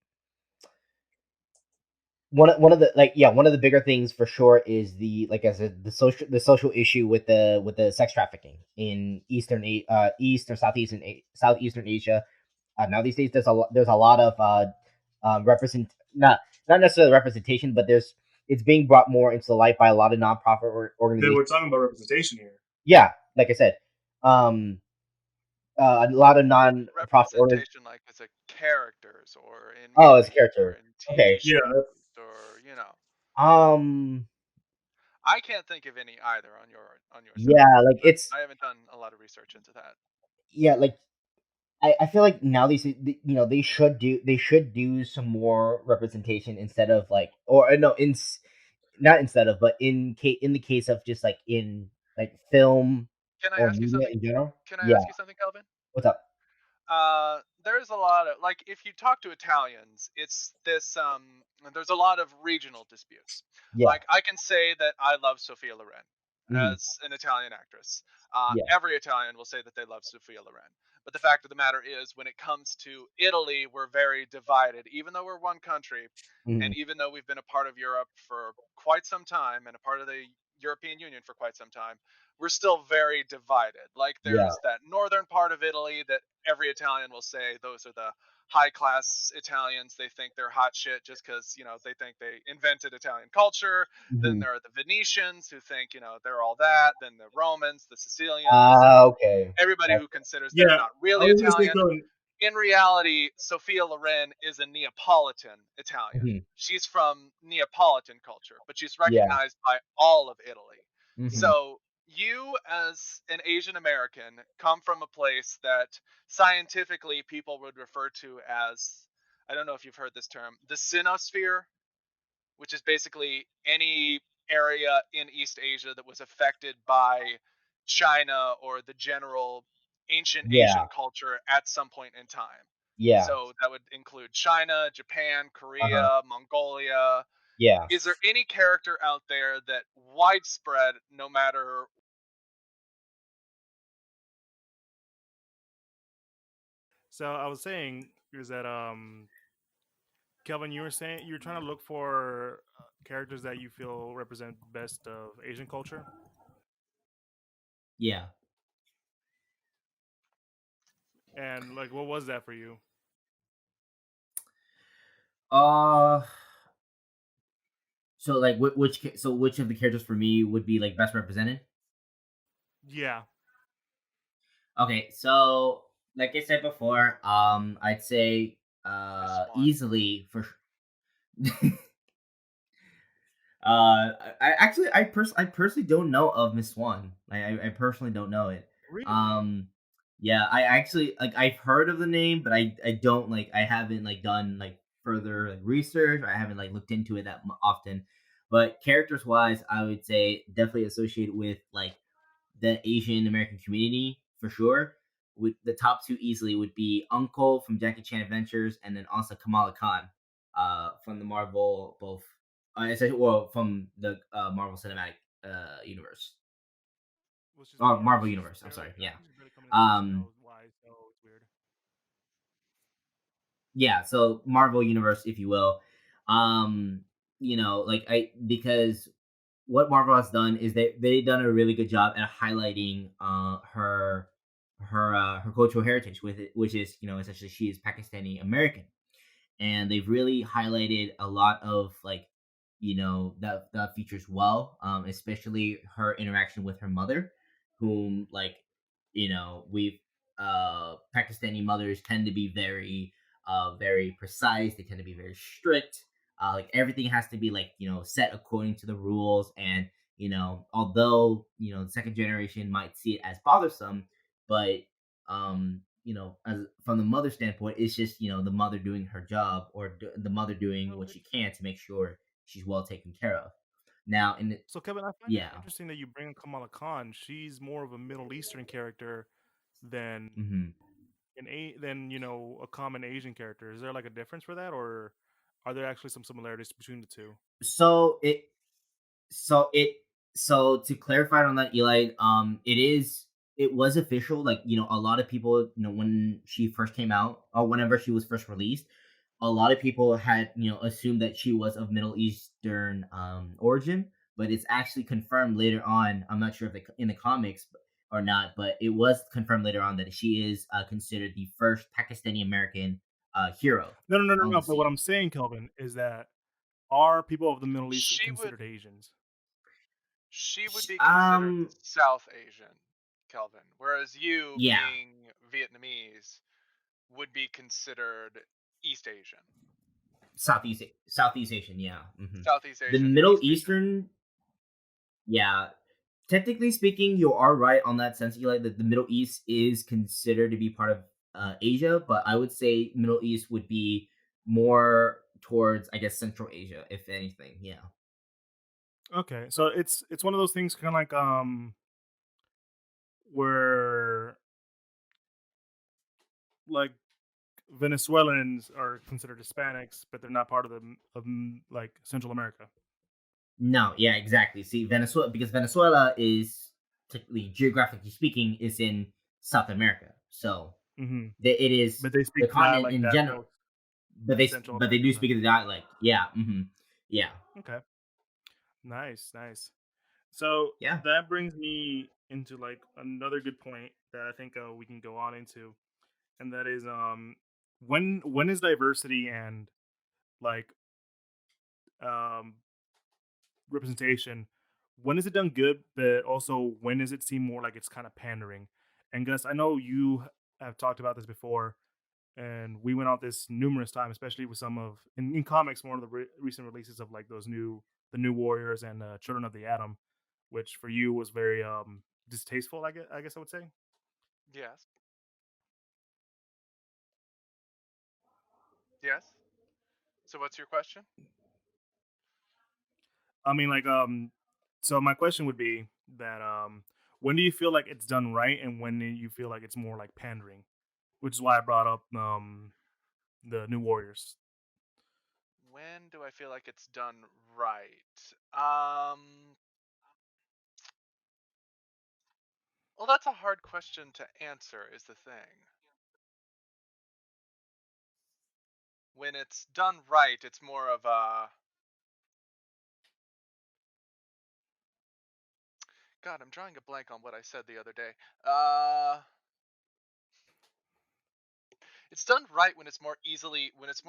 one of the like yeah one of the bigger things for sure is the like I said the social issue with the sex trafficking in East or Southeastern Asia. Now these days there's a lot of represent not necessarily representation, but there's it's being brought more into the light by a lot of nonprofit that we're organizations. talking about representation here. Yeah, like I said, um, a lot of non-profit organizations. Representation like as a characters or in Oh, as a movies or character. in Okay. TV Yeah, shows or Um. I can't think of any either on your side, Yeah, like but it's I haven't done a lot of research into that. yeah, like I feel like now they should do some more representation instead of like or no not instead of but in the case of just like in like film Can I or ask you media something? in general. Can I Yeah. ask you something, Calvin? What's up? There's a lot of like if you talk to Italians, it's this there's a lot of regional disputes. Yeah. Like I can say that I love Sophia Loren Hmm. as an Italian actress. Yeah. Every Italian will say that they love Sophia Loren. But the fact of the matter is, when it comes to Italy, we're very divided. Even though we're one country, Hmm. and even though we've been a part of Europe for quite some time and a part of the European Union for quite some time, we're still very divided. Like Yeah. there's that northern part of Italy that every Italian will say those are the high class Italians. They think they're hot shit just because, they think they invented Italian culture. Then Hmm. there are the Venetians who think, they're all that. Then the Romans, the Sicilians, and Okay. everybody That's who considers them yeah. not I really was gonna say, Italian. Colin. In reality, Sophia Loren is a Neapolitan Italian. hmm. She's from Neapolitan culture, but she's Yeah. recognized by all of Italy. Hmm. So, you as an Asian American come from a place that scientifically people would refer to as, I don't know if you've heard this term, the Sinosphere, which is basically any area in East Asia that was affected by China or the general ancient Yeah. Asian culture at some point in time. Yeah. So that would include China, Japan, Uh-huh. Korea, Mongolia. Yeah. Is there any character out there that widespread, no matter? So I was saying is that Kelvin, you were saying you were trying to look for characters that you feel represent best of Asian culture, Yeah. and like, what was that for you? Uh so like which of the characters for me would be like best represented? Yeah, Okay, so like I said before, I'd say Miss Swan. easily for I personally don't know of Miss Swan. I personally don't know it. really. Um, yeah, I actually like I've heard of the name, but I don't like I haven't like done like further like research. Or I haven't like looked into it that often. But characters wise, I would say definitely associated with like the Asian American community for sure. With the top two easily would be Uncle from Jackie Chan Adventures, and then also Kamala Khan, from the Marvel both, well from the Marvel Cinematic Universe, Which is or weird. Marvel She's Universe. I'm barely. sorry, I yeah. think she's barely coming into Um, MCU wise, so it's weird. yeah, so Marvel Universe, if you will. Um, like I because what Marvel has done is they done a really good job at highlighting her cultural heritage with it, which is essentially she is Pakistani American, and they've really highlighted a lot of like that features well, especially her interaction with her mother, whom like we've Pakistani mothers tend to be very precise. They tend to be very strict. Like everything has to be like set according to the rules, and Although the second generation might see it as bothersome, but as from the mother standpoint, it's just the mother doing her job, or the mother doing what she can to make sure she's well taken care of. Now, in the, So Kevin, I find it yeah. interesting that you bring Kamala Khan. She's more of a Middle Eastern character than Mhm. a common Asian character. Is there like a difference for that, or are there actually some similarities between the two? So so it so to clarify on that, Eli, it was official. Like, a lot of people, when she first came out, or whenever she was first released, a lot of people had assumed that she was of Middle Eastern origin, but it's actually confirmed later on. I'm not sure if in the comics or not, but it was confirmed later on that she is considered the first Pakistani American hero No, no, no, no, on no. the But what scene. I'm saying, Kelvin, is that are people of the Middle East She would considered Asians? she would be considered Um, South Asian, Kelvin, whereas you yeah, being Vietnamese would be considered East Asian. Southeast Asian, yeah. Southeast The Asian, Middle East Asian. Eastern, yeah. Technically speaking, you are right on that sense, Eli. That the Middle East is considered to be part of Asia, but I would say Middle East would be more towards, I guess, Central Asia, if anything. Yeah. Okay, so it's one of those things, kind of like where like Venezuelans are considered Hispanics, but they're not part of like Central America. No, yeah, exactly. See, Venezuela, because Venezuela is, technically, geographically speaking, is in South America, so Hmm. it is But they the speak the continent dialect in that general. most But in Central they do Americans speak the understand. dialect. Yeah. Yeah. Okay, nice, nice. So Yeah. that brings me into like another good point that I think we can go on into, and that is when is diversity and like um representation, when is it done good, but also when does it seem more like it's kind of pandering? And Gus, I know you have talked about this before, and we went on this numerous times, especially with some of in comics, more of the recent releases of like the new Warriors and Children of the Atom, which for you was very distasteful. I guess I would say. Yes. Yes. So what's your question? I mean, like so my question would be that when do you feel like it's done right, and when do you feel like it's more like pandering? Which is why I brought up the New Warriors. When do I feel like it's done right? Um, well, that's a hard question to answer, is the thing. When it's done right, it's more of a God, I'm drawing a blank on what I said the other day. It's done right when it's more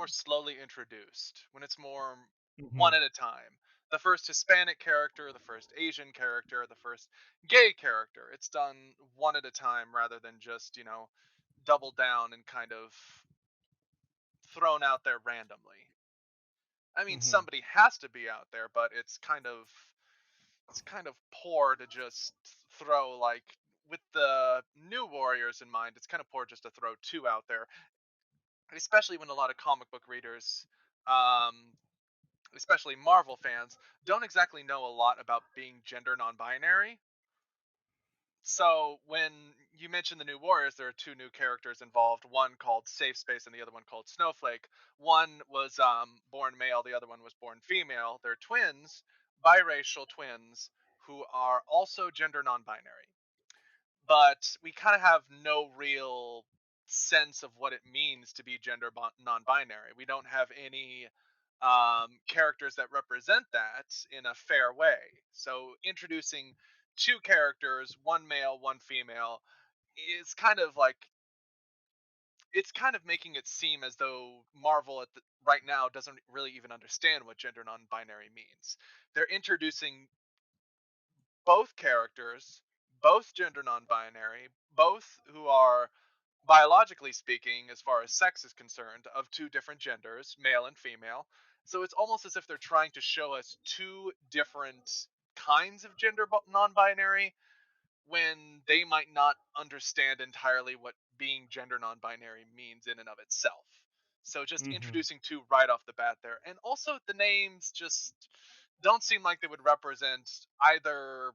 slowly introduced, when it's more Hmm. one at a time. The first Hispanic character, the first Asian character, the first gay character. It's done one at a time rather than just, double down and kind of thrown out there randomly. I mean, Hmm. somebody has to be out there, but it's kind of poor to just throw like with the new warriors in mind. It's kind of poor just to throw two out there, especially when a lot of comic book readers, um, especially Marvel fans, don't exactly know a lot about being gender non-binary. So when you mention the new warriors, there are two new characters involved. One called Safe Space, and the other one called Snowflake. One was born male, the other one was born female. They're twins, biracial twins, who are also gender non-binary. But we kind of have no real sense of what it means to be gender non-binary. We don't have any characters that represent that in a fair way. So introducing two characters, one male, one female, is kind of like it's kind of making it seem as though Marvel right now doesn't really even understand what gender non-binary means. They're introducing both characters, both gender non-binary, both who are biologically speaking, as far as sex is concerned, of two different genders, male and female. So it's almost as if they're trying to show us two different kinds of gender non-binary when they might not understand entirely what being gender non-binary means in and of itself. So just Hmm. introducing two right off the bat there. And also the names just don't seem like they would represent either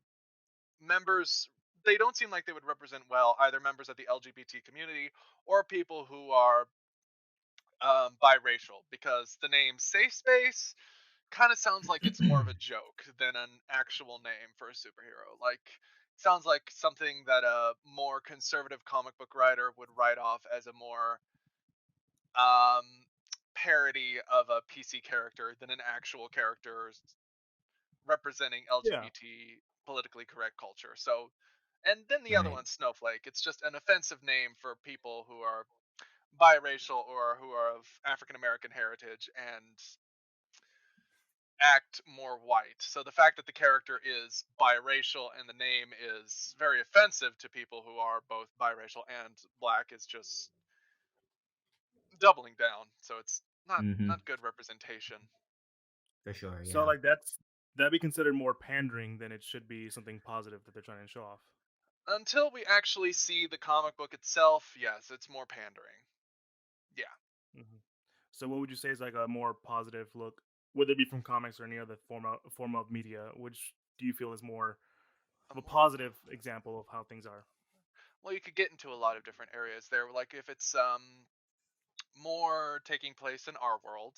members they don't seem like they would represent well either members of the LGBT community or people who are biracial, because the name Safe Space kind of sounds like it's more of a joke than an actual name for a superhero. Like, sounds like something that a more conservative comic book writer would write off as a more um, parody of a PC character than an actual character representing Yeah. LGBT politically correct culture. So, and then the other Right. one, Snowflake. It's just an offensive name for people who are biracial or who are of African American heritage and act more white. So the fact that the character is biracial and the name is very offensive to people who are both biracial and black is just doubling down. So it's not Hmm. good representation. For sure. So Yeah. like that'd be considered more pandering than it should be something positive that they're trying to show off. Until we actually see the comic book itself, yes, it's more pandering. Yeah. Hmm. So what would you say is like a more positive look, whether it be from comics or any other form of media? Which do you feel is more A of a more positive example of how things are? well, you could get into a lot of different areas there. Like if it's more taking place in our world,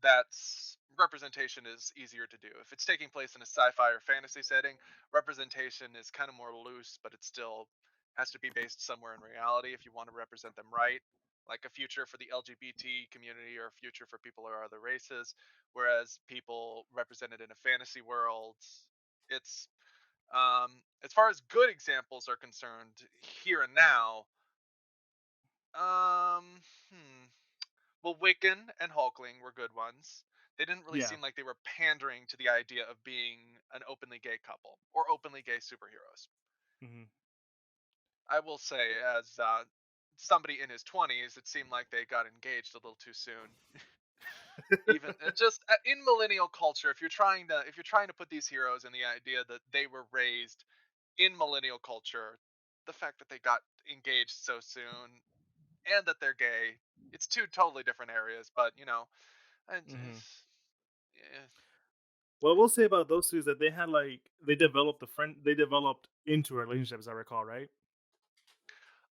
that's representation is easier to do. If it's taking place in a sci-fi or fantasy setting, representation is kind of more loose, but it still has to be based somewhere in reality if you want to represent them right. Like a future for the LGBT community or a future for people of other races, whereas people represented in a fantasy world, it's as far as good examples are concerned, here and now, um, hmm, well, Wiccan and Hulkling were good ones. They didn't really Yeah. seem like they were pandering to the idea of being an openly gay couple or openly gay superheroes. Hmm. I will say, as somebody in his 20s, it seemed like they got engaged a little too soon. Even just in millennial culture, if you're trying to put these heroes in the idea that they were raised in millennial culture, the fact that they got engaged so soon and that they're gay, it's two totally different areas. But I Hmm. just, yeah, What I will say about those two is that they had like they developed into a relationship, as I recall, right?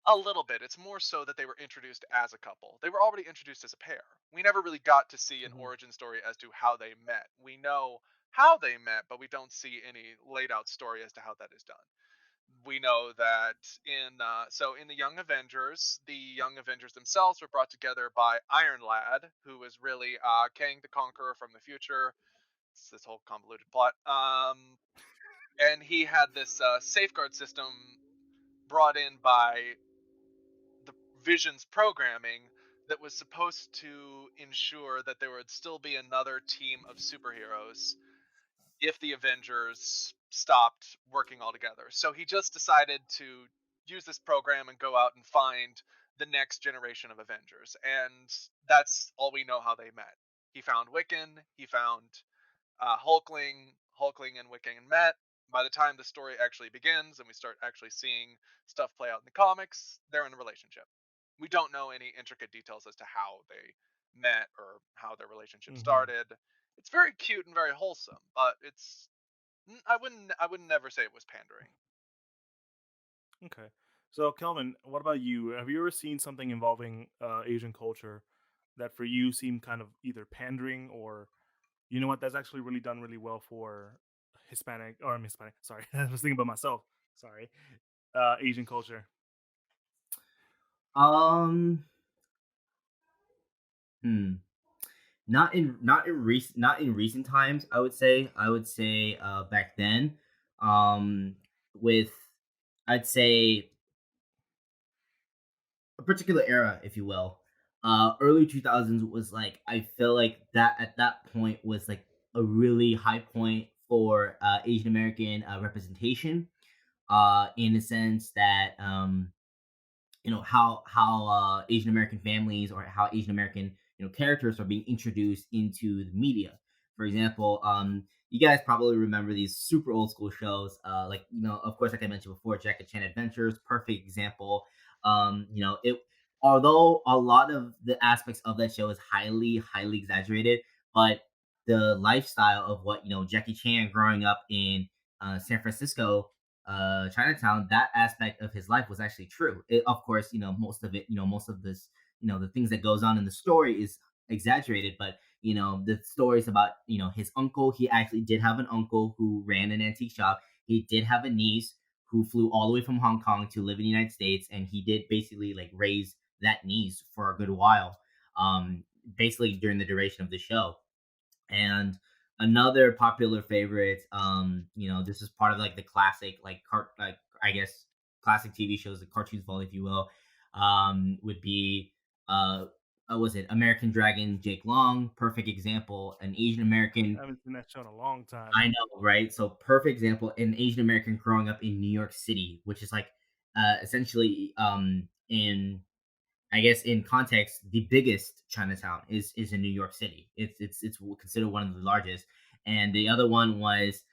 a little bit. It's more so that they were introduced as a couple. They were already introduced as a pair. We never really got to see an Hmm. origin story as to how they met. We know how they met, but we don't see any laid out story as to how that is done. We know that in the Young Avengers themselves were brought together by Iron Lad, who was really Kang the Conqueror from the future. It's this whole convoluted plot. And he had this safeguard system brought in by the Vision's programming that was supposed to ensure that there would still be another team of superheroes if the Avengers stopped working altogether. So he just decided to use this program and go out and find the next generation of Avengers. And that's all we know how they met. He found Wiccan, he found Hulkling and Wiccan met. By the time the story actually begins and we start actually seeing stuff play out in the comics, they're in a relationship. We don't know any intricate details as to how they met or how their relationship Hmm. started. It's very cute and very wholesome, but I wouldn't never say it was pandering. Okay. So, Kelvin, what about you? Have you ever seen something involving Asian culture that for you seemed kind of either pandering or, you know what, that's actually really done really well for Hispanic, or I'm Hispanic, sorry. I was thinking about myself. Sorry. Asian culture. Um. Hmm. Not in recent times. I would say back then, um, with I'd say a particular era, if you will. Early 2000s was like I feel like that at that point was like a really high point for Asian American representation. In the sense that how Asian American families or how Asian American characters are being introduced into the media. For example, you guys probably remember these super old school shows, like of course, like I mentioned before, Jackie Chan Adventures, perfect example. It although a lot of the aspects of that show is highly exaggerated, but the lifestyle of what Jackie Chan growing up in San Francisco, Chinatown, that aspect of his life was actually true. Of course, most of it, most of this, the things that goes on in the story is exaggerated, but the stories about his uncle. He actually did have an uncle who ran an antique shop. He did have a niece who flew all the way from Hong Kong to live in the United States, and he did basically like raise that niece for a good while, basically during the duration of the show. And another popular favorite, this is part of like the classic, like I guess classic TV shows, the cartoons vault, if you will, would be uh, was it American Dragon? Jake Long, perfect example, an Asian I American. haven't seen that show in a long time. I know, right? So perfect example, an Asian American growing up in New York City, which is like essentially in I guess in context, the biggest Chinatown is in New York City. It's considered one of the largest, and the other one was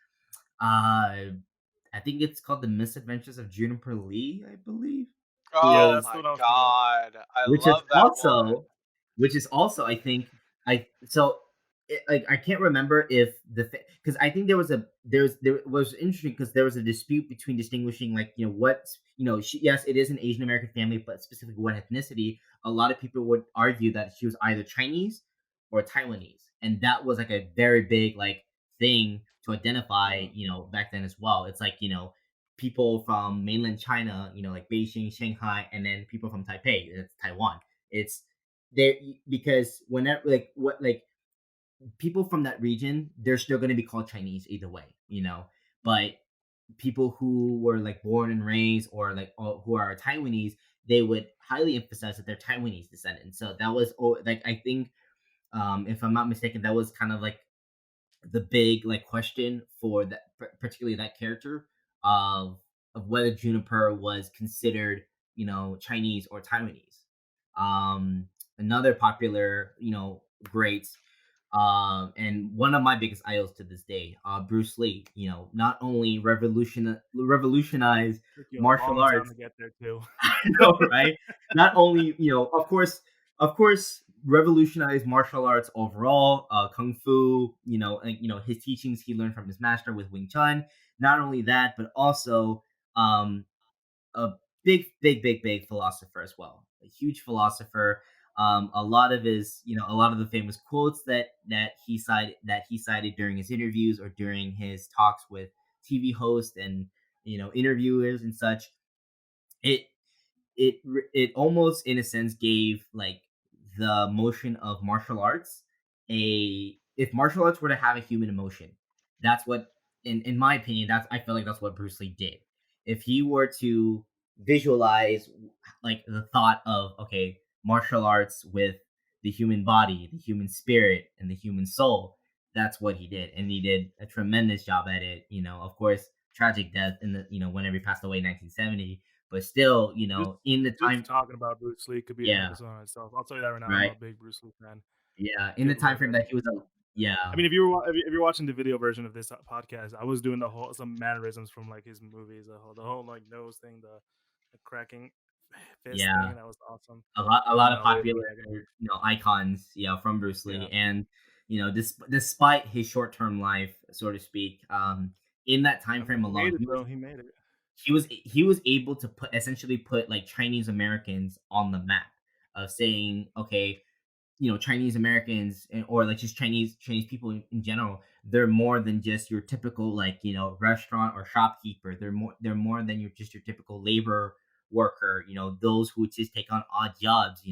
uh I think it's called the Misadventures of Juniper Lee, I believe. Yeah, Oh Who that's the my one I was thinking of. god, I which is love that one. also which is also I think I so like I can't remember if because I think there was interesting because there was a dispute between distinguishing like what yes, it is an Asian American family, but specifically what ethnicity. A lot of people would argue that she was either Chinese or Taiwanese, and that was like a very big like thing to identify Yeah. back then as well. It's like people from mainland China, like Beijing, Shanghai, and then people from Taipei, it's Taiwan. It's there because whenever like people from that region, they're still going to be called Chinese either way. But people who were like born and raised or like who are Taiwanese, they would highly emphasize that they're Taiwanese descendants. So that was like I think, if I'm not mistaken, that was kind of like the big like question for that, particularly that character of whether Juniper was considered Chinese or Taiwanese. Um, Another popular great, and one of my biggest idols to this day, Bruce Lee. Not only revolutionized Took you a martial long time arts. to get there too. I know, right? Not only, of course, revolutionized martial arts overall, kung fu. And his teachings he learned from his master with Wing Chun. Not only that, but also um, a big philosopher as well. A huge philosopher. A lot of his, a lot of the famous quotes that he cited during his interviews or during his talks with TV hosts and interviewers and such. It it almost in a sense gave like the motion of martial arts a if martial arts were to have a human emotion, that's what in my opinion, that's I feel like that's what Bruce Lee did. If he were to visualize like the thought of okay, martial arts with the human body, the human spirit, and the human soul, that's what he did, and he did a tremendous job at it. Of course, tragic death in the whenever he passed away in 1970, but still, Just in the just time. talking about Bruce Lee could be an Yeah, episode on itself. I'll tell you that right now. I'm right. a big Bruce Lee fan. Yeah, in the Kid time love frame that that he man. was a I yeah, mean, if you're watching the video version of this podcast, I was doing the whole some mannerisms from like his movies, the whole like nose thing, the cracking fist thing, yeah, and that was awesome. a And lot of waving popular, the dagger. icons, from Bruce Yeah, Lee. And despite his short-term life, so to speak, in that time I mean, frame he made alone, it though. He made it. he was able to essentially put like Chinese Americans on the map of saying, okay, Chinese Americans, or like just Chinese people in general, they're more than just your typical like restaurant or shopkeeper. They're more than your typical labor worker. Those who just take on odd jobs.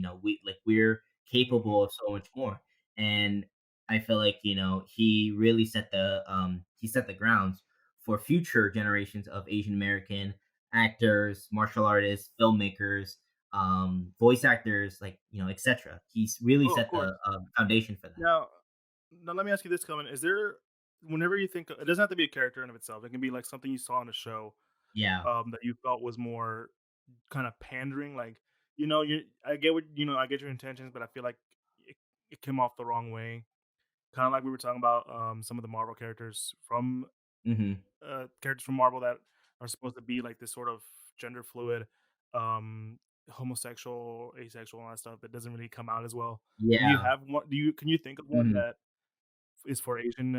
We're capable Hmm. of so much more. And I feel like he really set the grounds for future generations of Asian American actors, martial artists, filmmakers, voice actors, like etc. He's really Oh, of set course. the foundation for that. Now, now let me ask you this, Cohen. Is there whenever you think it doesn't have to be a character in of itself. It can be like something you saw on a show Yeah, that you felt was more kind of pandering. Like you, I get what I get your intentions, but I feel like it, it came off the wrong way. kind of like we were talking about some of the Marvel Mhm. characters from Marvel that are supposed to be like this sort of gender fluid, um, homosexual, asexual, and all that stuff that doesn't really come out as well. Do you Yeah. have one? Do you can you think of one Mhm. that is for Asian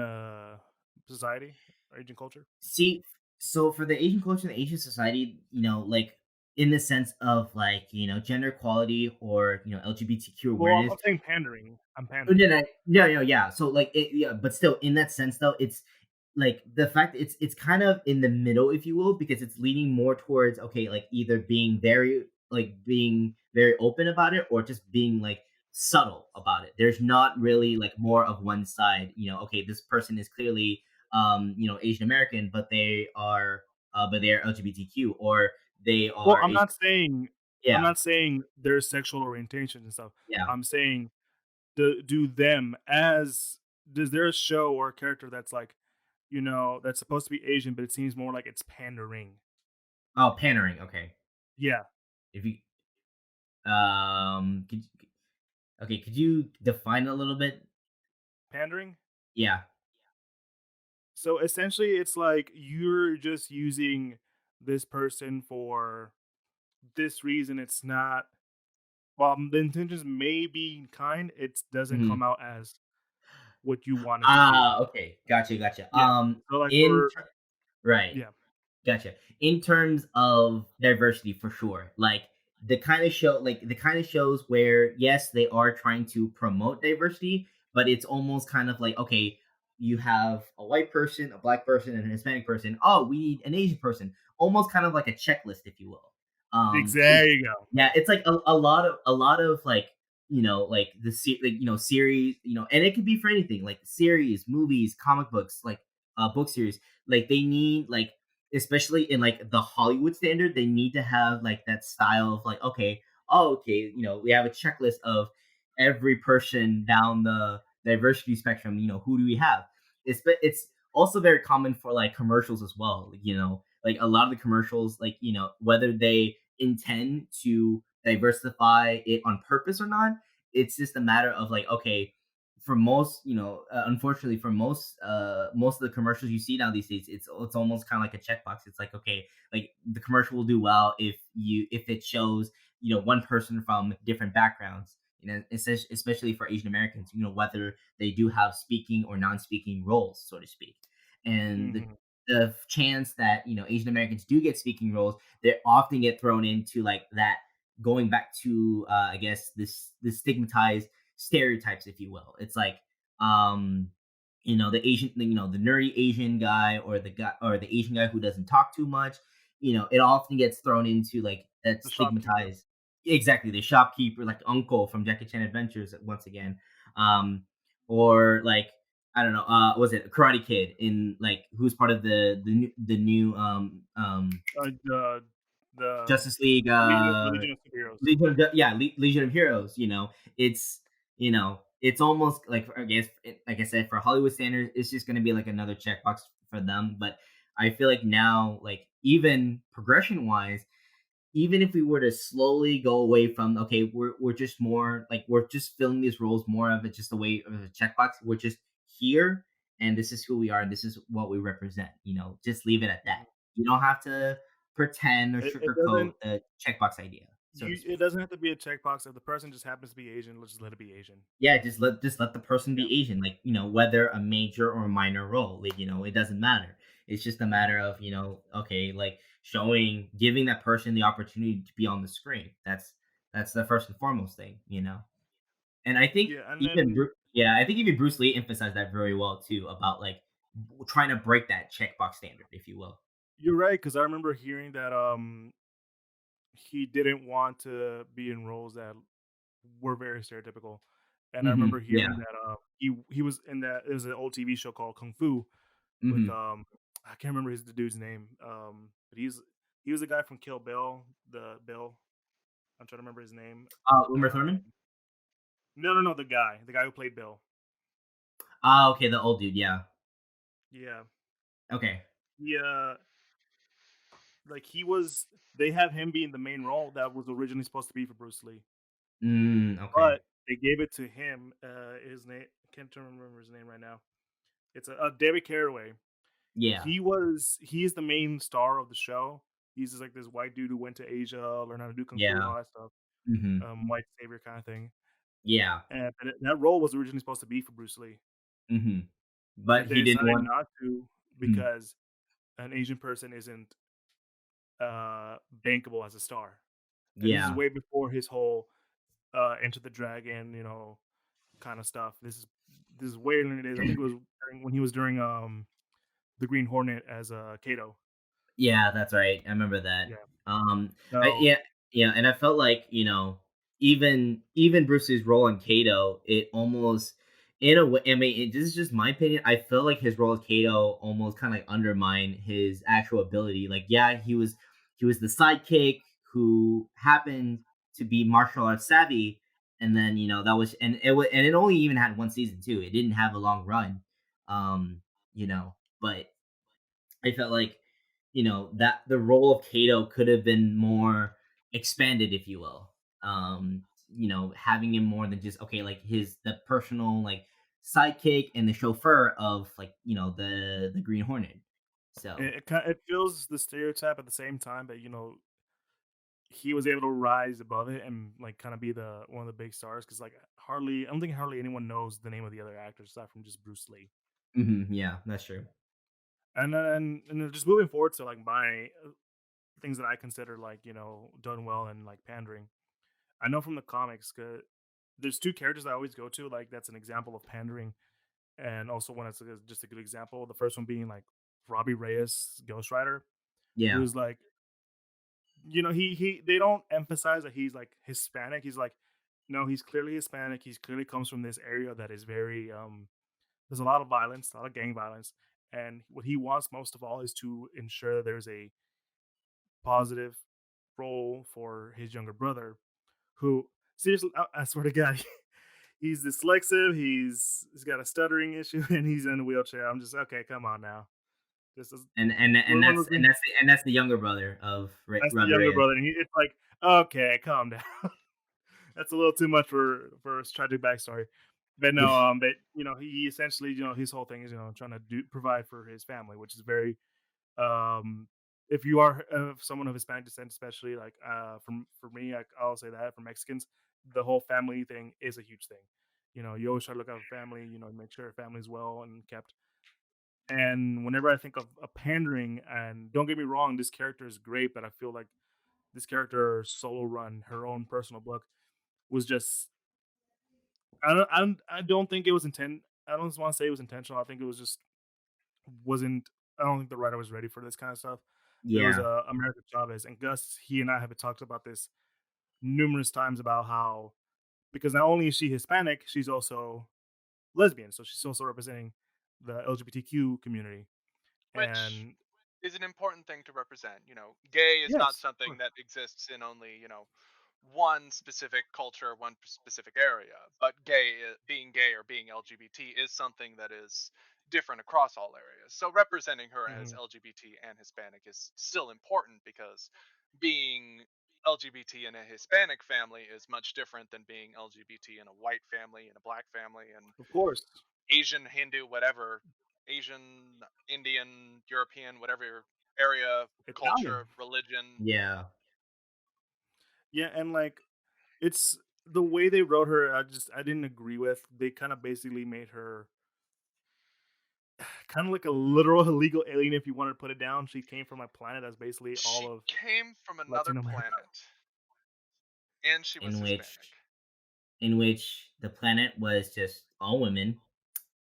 society or Asian culture? See, so for the Asian culture and the Asian society, like in the sense of like, gender equality or, LGBTQ Well, I'm awareness. saying pandering. I'm Oh, no, pandering. no, no, no, yeah. So like yeah, but still in that sense though, it's like the fact it's kind of in the middle, if you will, because it's leaning more towards okay, like either being very open about it or just being like subtle about it. There's not really like more of one side, okay, this person is clearly Asian American, but they're LGBTQ or they Well, are I'm yeah, not saying their sexual orientation and stuff. yeah. I'm saying do them as does there a show or a character that's like, that's supposed to be Asian, but it seems more like it's pandering. Oh, pandering, okay. Yeah, If you could okay, could you define it a little bit? pandering. Yeah. So essentially, it's like you're just using this person for this reason. It's not. While the intentions may be kind, it doesn't Mhm. come out as what you want it to be. Ah, okay. Gotcha, gotcha. Yeah. So like In for right. yeah, Gotcha. In terms of diversity, for sure. Like the kind of shows where yes, they are trying to promote diversity, but it's almost kind of like okay, you have a white person, a black person, and a Hispanic person. Oh, we need an Asian person. Almost kind of like a checklist, if you will. there you go. Yeah, it's like a lot of like like like series and it could be for anything like series, movies, comic books, like book series. Like they need like especially in like the Hollywood standard, they need to have like that style of like okay, oh okay, we have a checklist of every person down the diversity spectrum. Who do we have? It's also very common for like commercials as well. Like a lot of the commercials, like whether they intend to diversify it on purpose or not. It's just a matter of like, okay, for most, unfortunately, for most of the commercials you see now these days, it's almost kind of like a checkbox. It's like, okay, like the commercial will do well if it shows one person from different backgrounds. Especially for Asian Americans, whether they do have speaking or non-speaking roles, so to speak, and the Mhm. the chance that Asian Americans do get speaking roles, they often get thrown into like that, going back to I guess this stigmatized stereotypes, if you will. It's like the Asian, the nerdy Asian guy or the Asian guy who doesn't talk too much. It often gets thrown into like that The shopkeeper. stigmatized. Exactly, the shopkeeper, like Uncle from Jackie Chan Adventures once again. um or like I don't know, was it Karate Kid in like who's part of the new The Justice League, Legion of Superheroes. Legion of Heroes. It's it's almost like I guess like I said, for Hollywood standards, it's just gonna be like another checkbox for them. But I feel like now, like even progression wise, even if we were to slowly go away from okay, we're just more like we're just filling these roles more of it just a way of a checkbox. We're just here and this is who we are and this is what we represent. Just leave it at that. Mhm. You don't have to pretend or It sugarcoat doesn't the checkbox idea, so to it speak. doesn't have to be a checkbox. If the person just happens to be Asian, let's just let it be Asian. Yeah, just let the person Yeah. be Asian, like whether a major or a minor role, like it doesn't matter. It's just a matter Mhm. of okay, like giving that person the opportunity to be on the screen. That's the first and foremost thing. And I think Yeah, and then I think even Bruce Lee emphasized that very well too about like trying to break that checkbox standard, if you will. you're right because I remember hearing that he didn't want to be in roles that were very stereotypical. And I remember hearing Yeah. that he was in that it was an old TV show called Kung Fu with Hmm. I can't remember the dude's name. But he was the guy from Kill Bill, the Bill. I'm trying to remember his name. Uma Thurman. No, the guy who played Bill. Ah, okay, the old dude. Yeah. Yeah, Okay. yeah. Like he was. They have him being the main role that was originally supposed to be for Bruce Lee, Mm, but okay. they gave it to him. His name can't remember his name right now. It's David Carraway. Yeah. He's the main star of the show. He's just like this white dude who went to Asia, learned how to do kung fu and Yeah. all that stuff. Mhm. White savior kind of thing. Yeah. And that role was originally supposed to be for Bruce Lee, Mhm. But but they he didn't decided want. not to Mhm. because an Asian person isn't bankable as a star. And this is Yeah. way before his whole Enter the Dragon, kind of stuff. This is way than it is. I think it was when he was during the Green Hornet as Kato. Yeah, that's right. I remember that. Yeah. Um, So yeah, yeah, and I felt like even Bruce's role in Kato, it almost in a way. I mean, this is just my opinion. I feel like his role as Kato almost kind of like undermined his actual ability. Like, yeah, he was the sidekick who happened to be martial arts savvy, and then that was and it only even had one season too. It didn't have a long run. But I felt like, that the role of Kato could have been more expanded, if you will. Having him more than just okay, like the personal like sidekick and the chauffeur of like, the Green Hornet. So it feels the stereotype at the same time, but he was able to rise above it and like kind of be the one of the big stars because like I don't think hardly anyone knows the name of the other actors aside from just Bruce Lee. yeah, that's true. And then just moving forward to like my things that I consider like done well and like pandering. I know from the comics, there's two characters I always go to like that's an example of pandering, and also one that's just a good example. The first one being like Robbie Reyes, Ghost Rider, Yeah, who's like he they don't emphasize that he's like Hispanic. He's like no, he's clearly Hispanic. He's clearly comes from this area that is very there's a lot of violence, a lot of gang violence, and what he wants most of all is to ensure that there's a positive role for his younger brother, who seriously, I swear to God, he's dyslexic. He's got a stuttering issue, and he's in a wheelchair. I'm just okay. Come on now, this is and one of that's those things. that's the younger brother of That's the Robbie younger Reyes. brother, and it's like okay, calm down. That's a little too much for a tragic backstory. But no, but he essentially, his whole thing is trying to provide for his family, which is very um if you are someone of Hispanic descent, especially like from for me, I'll say that for Mexicans, the whole family thing is a huge thing. You always try to look out for family, make sure family's well and kept. And whenever I think of a pandering, and don't get me wrong, this character is great, but I feel like this character solo run, her own personal book, was just I don't think it was intent. I don't want to say it was intentional. I think it was just wasn't. I don't think the writer was ready for this kind of stuff. But it was Yeah, America Chavez and Gus. He and I have talked about this numerous times about how because not only is she Hispanic, she's also lesbian, so she's also representing the LGBTQ community. Which And is an important thing to represent. Gay is not yes, of something course. that exists in only, one specific culture, one specific area. But being gay or being LGBT is something that is different across all areas. So representing her as Mhm. LGBT and Hispanic is still important because being LGBT in a Hispanic family is much different than being LGBT in a white family, in a black family, and Of course, Asian, Hindu, whatever, Asian, Indian, European, whatever area, Italian. culture, religion. yeah, Yeah, and like it's the way they wrote her. I didn't agree with. They kind of basically made her kind of like a literal illegal alien if you wanted to put it down. She came from a planet that's basically all She of came from another Latino America. planet, and she was in Hispanic. which in which the planet was just all women,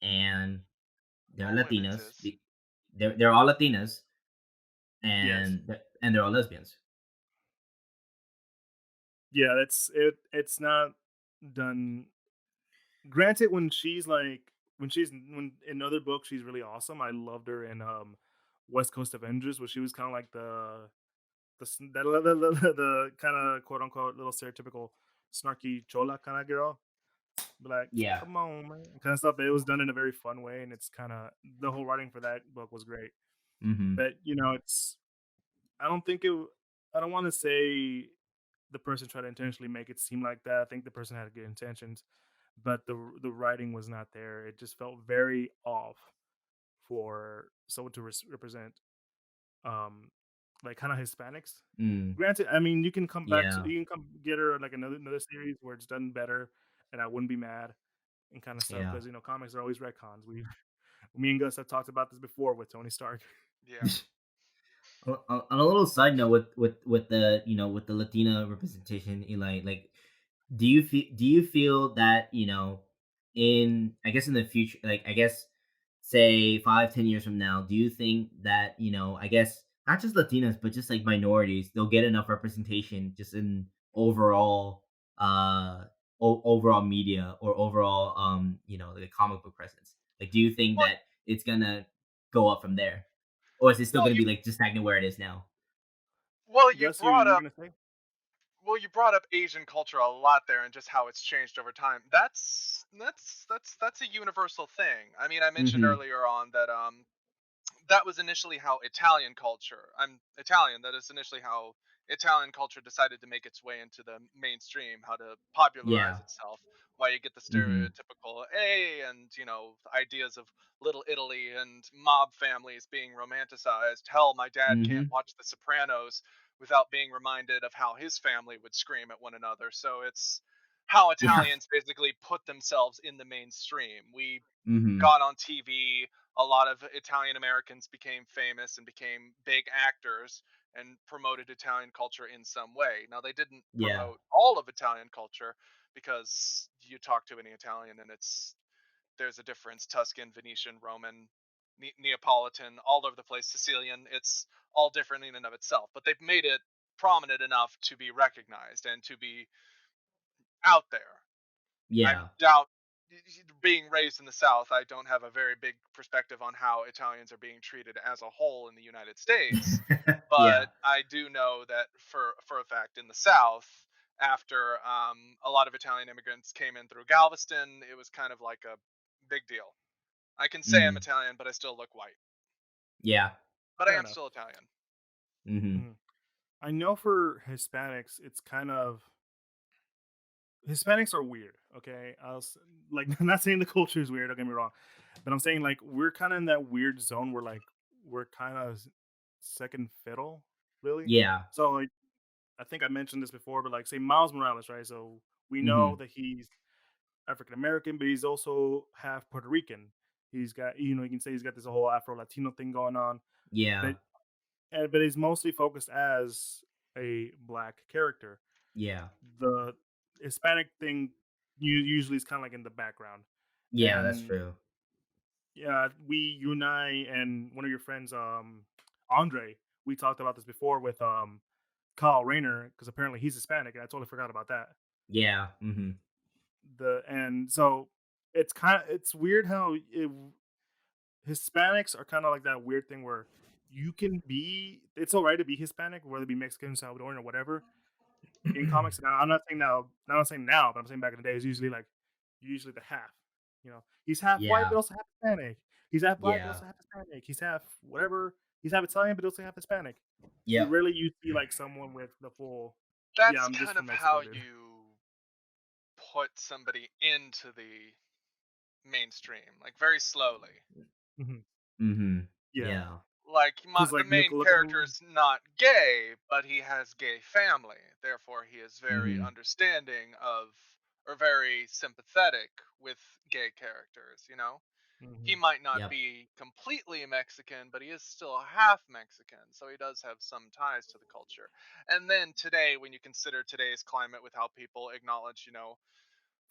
and they're All women's Latinas. is. They're all Latinas, Yes. and they're all lesbians. Yeah, that's it. It's not done. Granted, when in other books she's really awesome. I loved her in West Coast Avengers, where she was kind of like the kind of quote unquote little stereotypical snarky chola kind of girl. But like, Yeah. come on, man, kind of stuff. It was done in a very fun way, and it's kind of the whole writing for that book was great. Hmm. But it's I don't think it. I don't want to say. the person tried to intentionally make it seem like that. I think the person had good intentions, but the writing was not there. It just felt very off for someone to represent um like kind of Hispanics. Mm, Granted, I mean you can come back to yeah, you can come get her like another series where it's done better, and I wouldn't be mad and kind of stuff yeah. because comics are always retcons. We me and Gus have talked about this before with Tony Stark. Yeah. On a little side note with the with the Latina representation, Eli, like do you feel that in I guess in the future, like I guess say 5-10 years from now, do you think that I guess not just Latinas but just like minorities, they'll get enough representation just in overall uh overall media or overall the comic book presence? Like, do you think Well, that it's gonna go up from there, or is it still well, gonna you be like just stagnant where it is now? well you Gus, brought you're up gonna say? you brought up Asian culture a lot there, and just how it's changed over time. That's a universal thing. I mean, I mentioned Mhm. earlier on that that was initially how Italian culture. I'm Italian. That is initially how Italian culture decided to make its way into the mainstream, how to popularize Yeah. itself. Why you get the Mhm. stereotypical A and ideas of Little Italy and mob families being romanticized. Hell, my dad can't Mhm. watch The Sopranos without being reminded of how his family would scream at one another. So it's how Yeah. Italians basically put themselves in the mainstream. We Mhm. got on TV. A lot of Italian Americans became famous and became big actors and promoted Italian culture in some way. Now, they didn't Yeah. promote all of Italian culture, because you talk to any Italian and there's a difference: Tuscan, Venetian, Roman, Neapolitan, all over the place, Sicilian. It's all different in and of itself, but they've made it prominent enough to be recognized and to be out there. I Yeah. doubt, being raised in the South, I don't have a very big perspective on how Italians are being treated as a whole in the United States, Yeah. but I do know that for a fact in the South, after a lot of Italian immigrants came in through Galveston, it was kind of like a big deal. I can say I'm Mm. Italian, but I still look white. Yeah. But I Fair am enough. still Italian. Mhm. Mhm. I know for Hispanics, it's kind of Hispanics are weird. Okay, like not saying the culture is weird. Don't get me wrong, but I'm saying like we're kind of in that weird zone where like we're kind of second fiddle, really. Yeah. So like I think I mentioned this before, but like say Miles Morales, right? So we know Mhm. that he's African American, but he's also half Puerto Rican. He's got you can say he's got this whole Afro Latino thing going on, Yeah. but but he's mostly focused as a black character. Yeah. The Hispanic thing usually is kind of like in the background. Yeah, that's And true. yeah, you and I and one of your friends, Andre, we talked about this before with Kyle Rayner because apparently he's Hispanic, and I totally forgot about that. Yeah. Mhm. The and so it's weird how Hispanics are kind of like that weird thing where it's all right to be Hispanic, whether it be Mexican, Salvadoran, or whatever, in comics. Now, I'm not saying now, not saying now, but I'm saying back in the day, it's usually the half. He's half white, but Yeah. also half Hispanic. He's half black, but Yeah. also half Hispanic. He's half whatever. He's half Italian, but also half Hispanic. You Yep. rarely you see like someone with the full. Yeah, That's I'm just kind from of how Mexico, dude. you put somebody into the mainstream, like very slowly. Mhm. Mhm. Yeah, Yeah. Like because the like main look at character is not gay, but he has gay family. Therefore, he is very Mhm. understanding of, or very sympathetic with, gay characters. He mhm, might not Yep. be completely Mexican, but he is still half Mexican, so he does have some ties to the culture. And then today, when you consider today's climate with how people acknowledge,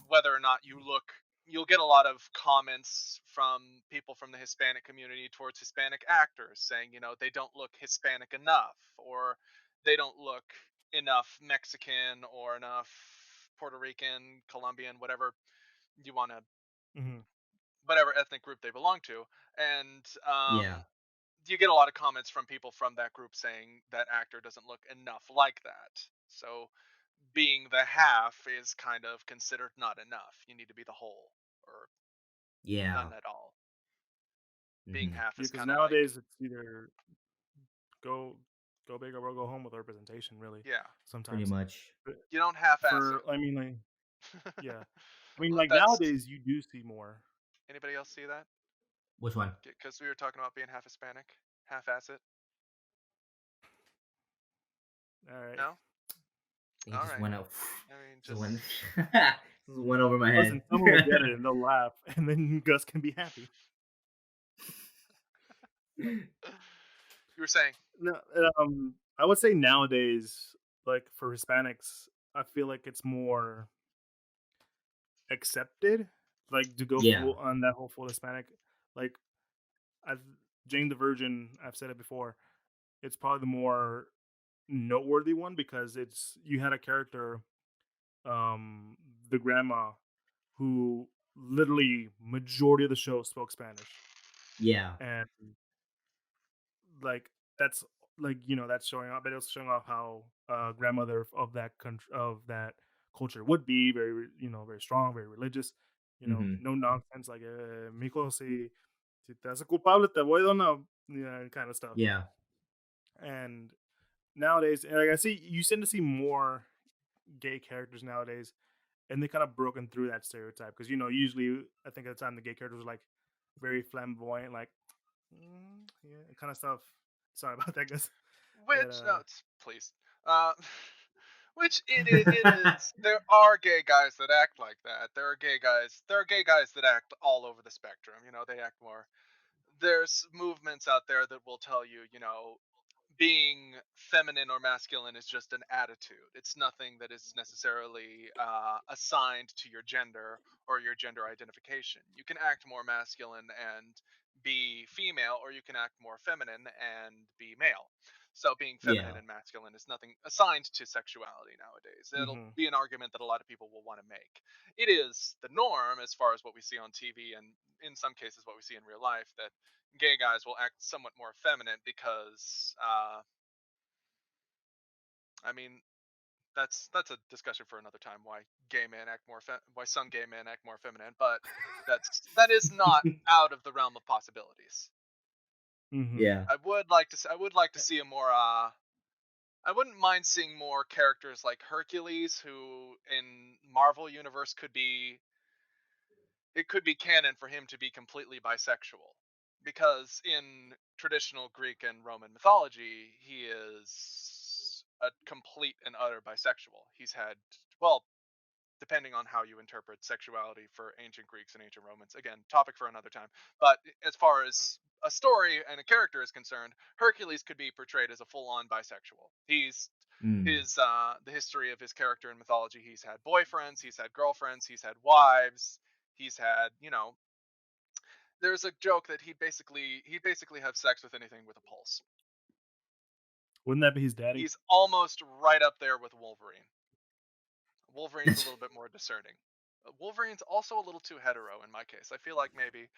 whether or not you'll get a lot of comments from people from the Hispanic community towards Hispanic actors saying, they don't look Hispanic enough, or they don't look enough Mexican or enough Puerto Rican, Colombian, whatever you want to, mhm. whatever ethnic group they belong to. And Yeah. you get a lot of comments from people from that group saying that actor doesn't look enough like that. So being the half is kind of considered not enough. You need to be the whole, or Yeah. none at all. Being Mhm. half Yeah, is because kind of like, nowadays it's either go. go big or go home with representation. Really, Yeah, Pretty sometimes. much. But you don't half-ass for I mean, like, it. yeah, I mean, like That's nowadays you do see more. anybody else see that? Which one? Because we were talking about being half Hispanic, half-ass it. All right. No, He all just right. went out. I mean, Just just went. Just went over my head. Listen, someone will get it and they'll laugh, and then Gus can be happy. you were saying. No, I would say nowadays, like for Hispanics, I feel like it's more accepted, like to go Yeah. full on that whole full Hispanic. Like I've Jane the Virgin, I've said it before. It's probably the more noteworthy one because it's you had a character, um, the grandma, who literally majority of the show spoke Spanish, Yeah. and like that's like that's showing off, but it's showing off how grandmother of that country of that culture would be very very strong, very religious, Hmm. no nonsense like mijo si te hace culpable te voy a donar, kind of stuff. Yeah. And nowadays, like I see, you tend to see more gay characters nowadays, and they kind of broken through that stereotype because usually I think at the time the gay characters were like very flamboyant, like yeah, kind of stuff. Sorry about that, guys. But Which no, please. Uh, which it is. There are gay guys that act like that. There are gay guys. There are gay guys that act all over the spectrum. They act more. There's movements out there that will tell you, being feminine or masculine is just an attitude. It's nothing that is necessarily assigned to your gender or your gender identification. You can act more masculine and be female, or you can act more feminine and be male. So being feminine Yeah. and masculine is nothing assigned to sexuality nowadays. It'll hmm be an argument that a lot of people will want to make. It is the norm as far as what we see on TV and in some cases what we see in real life, that gay guys will act somewhat more feminine because I mean that's a discussion for another time, why why some gay men act more feminine, but that is not out of the realm of possibilities. hmm Yeah. I would like to see a more I wouldn't mind seeing more characters like Hercules, who in Marvel universe could be canon for him to be completely bisexual, because in traditional Greek and Roman mythology, he is a complete and utter bisexual. He's had, well, depending on how you interpret sexuality for ancient Greeks and ancient Romans, again, topic for another time. But as far as a story and a character is concerned, Hercules could be portrayed as a full-on bisexual. He's Mm. his the history of his character in mythology. He's had boyfriends, he's had girlfriends, he's had wives, he's had, there's a joke that he'd basically have sex with anything with a pulse. Wouldn't that be his daddy? He's almost right up there with Wolverine. Wolverine's a little bit more discerning. Wolverine's also a little too hetero in my case. I feel like maybe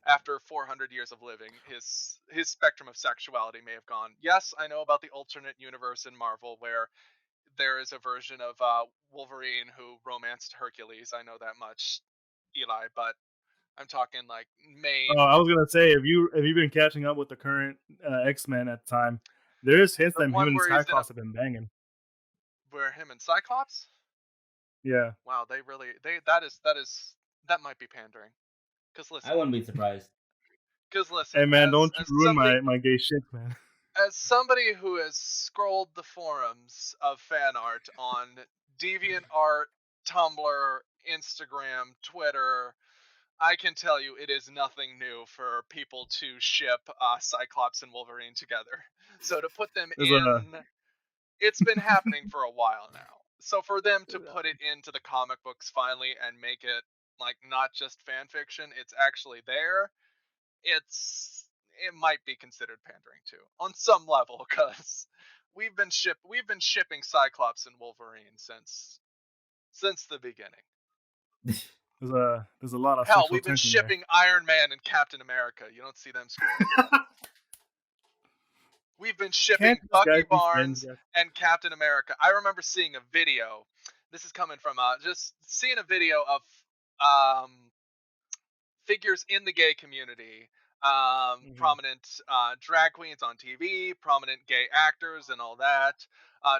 after 400 years of living, his spectrum of sexuality may have gone. Yes, I know about the alternate universe in Marvel where there is a version of Wolverine who romanced Hercules. I know that much, Eli, but I'm talking like Oh, main, I was gonna say, have you been catching up with the current X-Men at the time? There's hints the that him one and where he's in a Cyclops have been banging. where him and Cyclops. Yeah. Wow, they really that might be pandering. Cause I listen, wouldn't be surprised. cause listen, Hey man, as don't you as ruin somebody my gay shit, man. as somebody who has scrolled the forums of fan art on DeviantArt, Tumblr, Instagram, Twitter, I can tell you it is nothing new for people to ship Cyclops and Wolverine together. So to put them There's a in, it's been happening for a while now. So for them to put it into the comic books finally and make it like not just fan fiction, it's actually there. It might be considered pandering too on some level, because we've been shipping Cyclops and Wolverine since the beginning. there's a lot of Hell, sexual we've been tension there. shipping Iron Man and Captain America. You don't see them scrolling yet. We've been shipping Can't these Bucky guys be friends Barnes yet? and Captain America. I remember seeing a video. This is coming from just seeing a video of um, figures in the gay community Hmm. prominent drag queens on TV, prominent gay actors, and all that,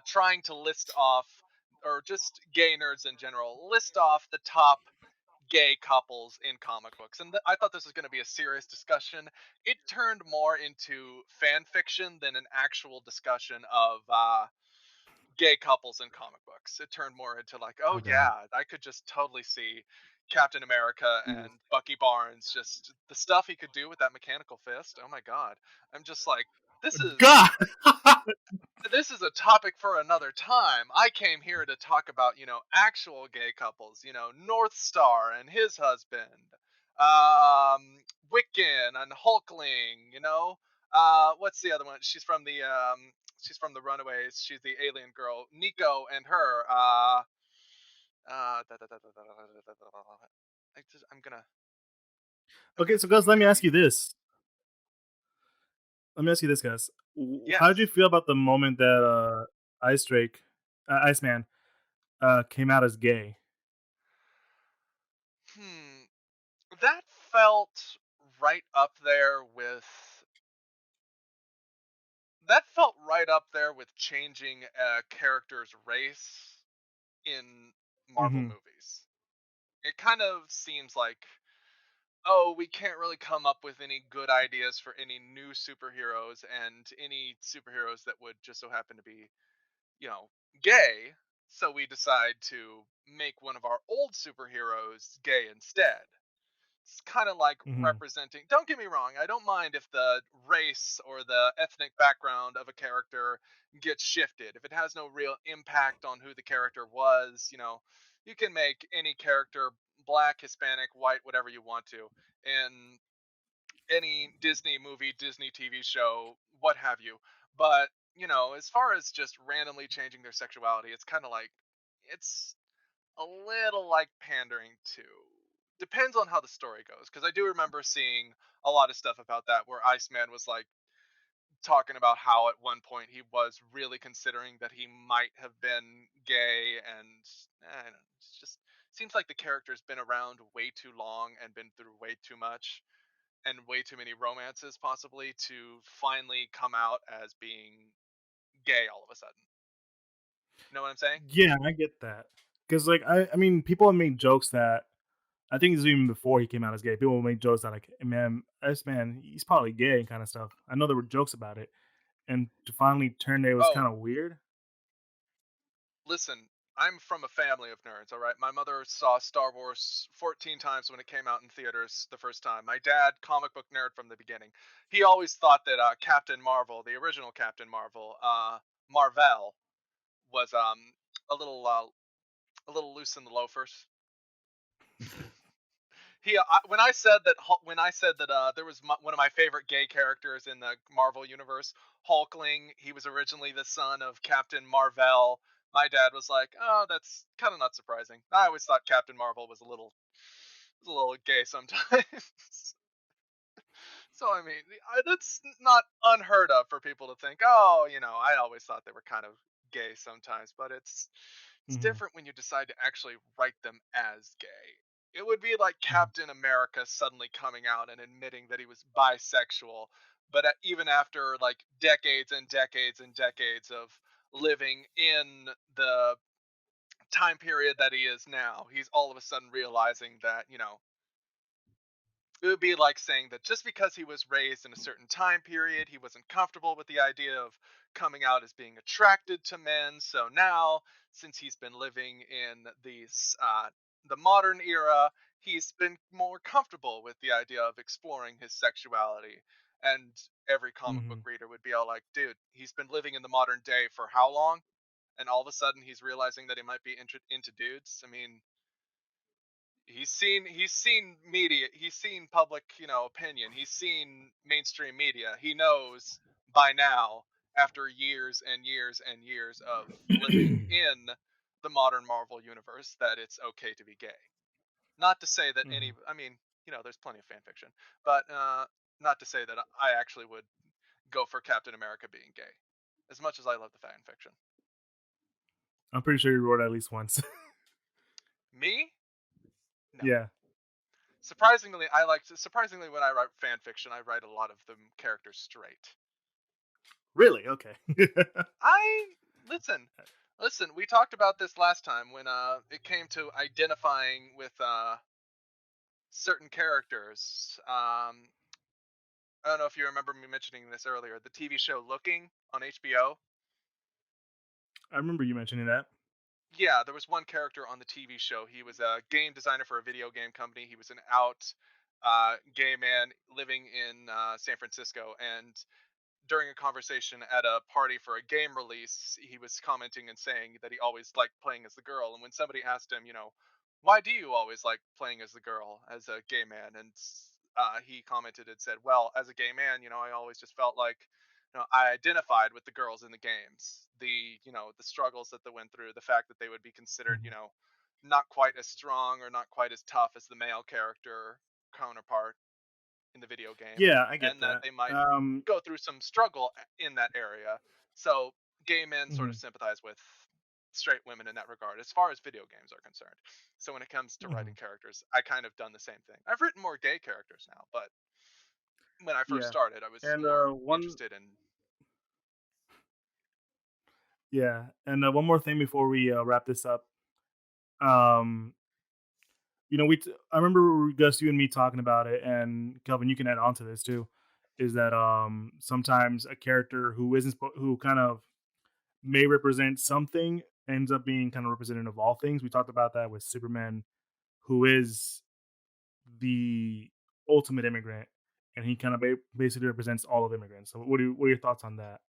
trying to list off, or just gay nerds in general, list off the top gay couples in comic books. And I thought this was going to be a serious discussion. It turned more into fan fiction than an actual discussion of gay couples in comic books. It turned more into like, oh Oh god. yeah, I could just totally see Captain America Ooh. and Bucky Barnes, just the stuff he could do with that mechanical fist. Oh my god. I'm just like, this is God. this is a topic for another time. I came here to talk about, actual gay couples, North Star and his husband, Wiccan and Hulkling, what's the other one? She's from the Runaways. She's the alien girl, Nico, and her. I'm gonna I'm Okay, gonna so guys, I'm let me gonna ask be you this. Let me ask you this, guys. How did you yes. feel about the moment that Ice Drake, Iceman, came out as gay? Hmm. That felt right up there with changing a character's race in Marvel Hmm. movies. It kind of seems like, oh, we can't really come up with any good ideas for any new superheroes, and any superheroes that would just so happen to be, you know, gay. So we decide to make one of our old superheroes gay instead. It's kind of like Hmm. representing. Don't get me wrong, I don't mind if the race or the ethnic background of a character gets shifted. If it has no real impact on who the character was, you can make any character black, Hispanic, white, whatever you want to, in any Disney movie, Disney TV show, what have you. But, as far as just randomly changing their sexuality, it's kind of like, it's a little like pandering to. Depends on how the story goes, because I do remember seeing a lot of stuff about that where Iceman was like talking about how at one point he was really considering that he might have been gay, and I don't know, it's just seems like the character's been around way too long and been through way too much and way too many romances possibly to finally come out as being gay all of a sudden. You know what I'm saying? Yeah, I get that. Because, like, I mean, people have made jokes that I think it's even before he came out as gay. People made jokes that, like, "Hey, man, this man, he's probably gay," kind of stuff. I know there were jokes about it, and to finally turn it was Oh, kind of weird. listen, I'm from a family of nerds, all right? My mother saw Star Wars 14 times when it came out in theaters the first time. My dad, comic book nerd from the beginning. He always thought that Captain Marvel, the original Captain Marvel, Marvel, was a little loose in the loafers. When I said that there was one of my favorite gay characters in the Marvel universe, Hulkling. He was originally the son of Captain Marvel. My dad was like, "Oh, that's kind of not surprising." I always thought Captain Marvel was a little gay sometimes. So I mean, that's not unheard of for people to think, oh, I always thought they were kind of gay sometimes, but it's Hmm. different when you decide to actually write them as gay. It would be like Hmm. Captain America suddenly coming out and admitting that he was bisexual, but even after like decades and decades and decades of living in the time period that he is now, he's all of a sudden realizing that, it would be like saying that just because he was raised in a certain time period, he wasn't comfortable with the idea of coming out as being attracted to men. So now, since he's been living in the modern era, he's been more comfortable with the idea of exploring his sexuality. And every comic book Hmm. reader would be all like, "Dude, he's been living in the modern day for how long?" And all of a sudden, he's realizing that he might be into dudes. I mean, he's seen media, he's seen public, opinion, he's seen mainstream media. He knows by now, after years and years and years of living in the modern Marvel universe, that it's okay to be gay. Not to say that Hmm. I mean, there's plenty of fan fiction, but not to say that I actually would go for Captain America being gay, as much as I love the fan fiction. I'm pretty sure you wrote at least once. Me? No. Yeah. Surprisingly when I write fan fiction, I write a lot of the characters straight. Really? Okay. I listen, listen. We talked about this last time when it came to identifying with certain characters. I don't know if you remember me mentioning this earlier. The TV show Looking on HBO. I remember you mentioning that. Yeah, there was one character on the TV show. He was a game designer for a video game company. He was an out gay man living in San Francisco, and during a conversation at a party for a game release, he was commenting and saying that he always liked playing as the girl. And when somebody asked him, why do you always like playing as the girl as a gay man? And he commented and said, well, as a gay man, I always just felt like, I identified with the girls in the games. The struggles that they went through, the fact that they would be considered, Mhm. not quite as strong or not quite as tough as the male character counterpart in the video game, Yeah, I get and that that. they might go through some struggle in that area. So gay men sort of Mhm, sympathize with straight women in that regard as far as video games are concerned. So when it comes to writing mhm. characters, I kind of done the same thing. I've written more gay characters now, but when I first Yeah, started, I was and more one interested in. yeah, and one more thing before we wrap this up. Um, I remember Gus, you and me talking about it, and Kelvin, you can add on to this too. Is that sometimes a character who who kind of may represent something ends up being kind of representative of all things. We talked about that with Superman, who is the ultimate immigrant, and he kind of basically represents all of immigrants. So, what are your thoughts on that?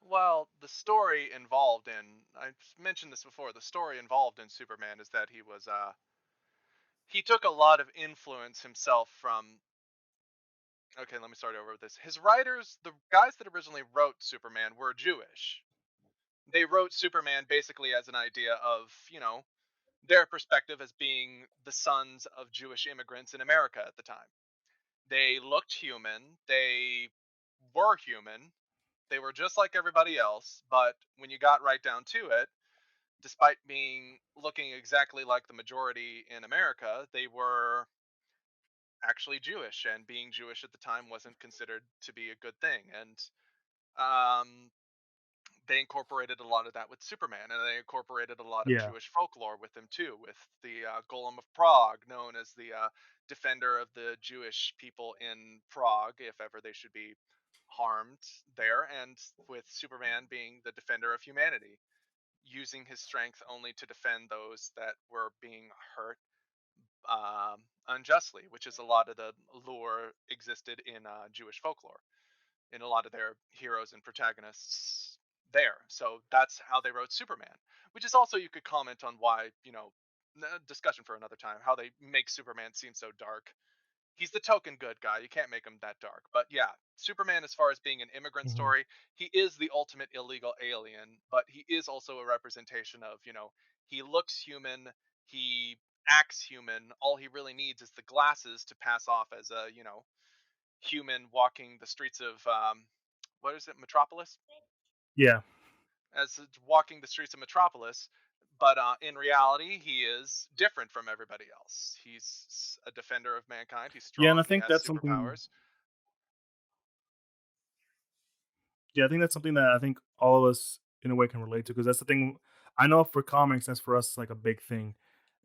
Well, the story involved in I mentioned this before. The story involved in Superman is that he took a lot of influence himself from. Okay, let me start over with this. His writers, the guys that originally wrote Superman, were Jewish. They wrote Superman basically as an idea of, their perspective as being the sons of Jewish immigrants in America at the time. They looked human, they were human, they were just like everybody else, but when you got right down to it, despite being looking exactly like the majority in America, they were actually Jewish, and being Jewish at the time wasn't considered to be a good thing. And um, they incorporated a lot of that with Superman, and they incorporated a lot of Yeah. Jewish folklore with him too, with the Golem of Prague, known as the defender of the Jewish people in Prague, if ever they should be harmed there, and with Superman being the defender of humanity, using his strength only to defend those that were being hurt unjustly, which is a lot of the lore existed in Jewish folklore in a lot of their heroes and protagonists there. So that's how they wrote Superman, which is also, you could comment on why, discussion for another time, how they make Superman seem so dark. He's the token good guy. You can't make him that dark. But yeah, Superman, as far as being an immigrant Mhm. story, he is the ultimate illegal alien, but he is also a representation of, he looks human, he acts human. All he really needs is the glasses to pass off as a, human walking the streets of what is it, Metropolis? Yeah. As walking the streets of Metropolis, but in reality, he is different from everybody else. He's a defender of mankind. He's Yeah, and I strong. He think has that's something. superpowers. Yeah, I think that's something that I think all of us in a way can relate to because that's the thing. I know for comics, that's for us like a big thing.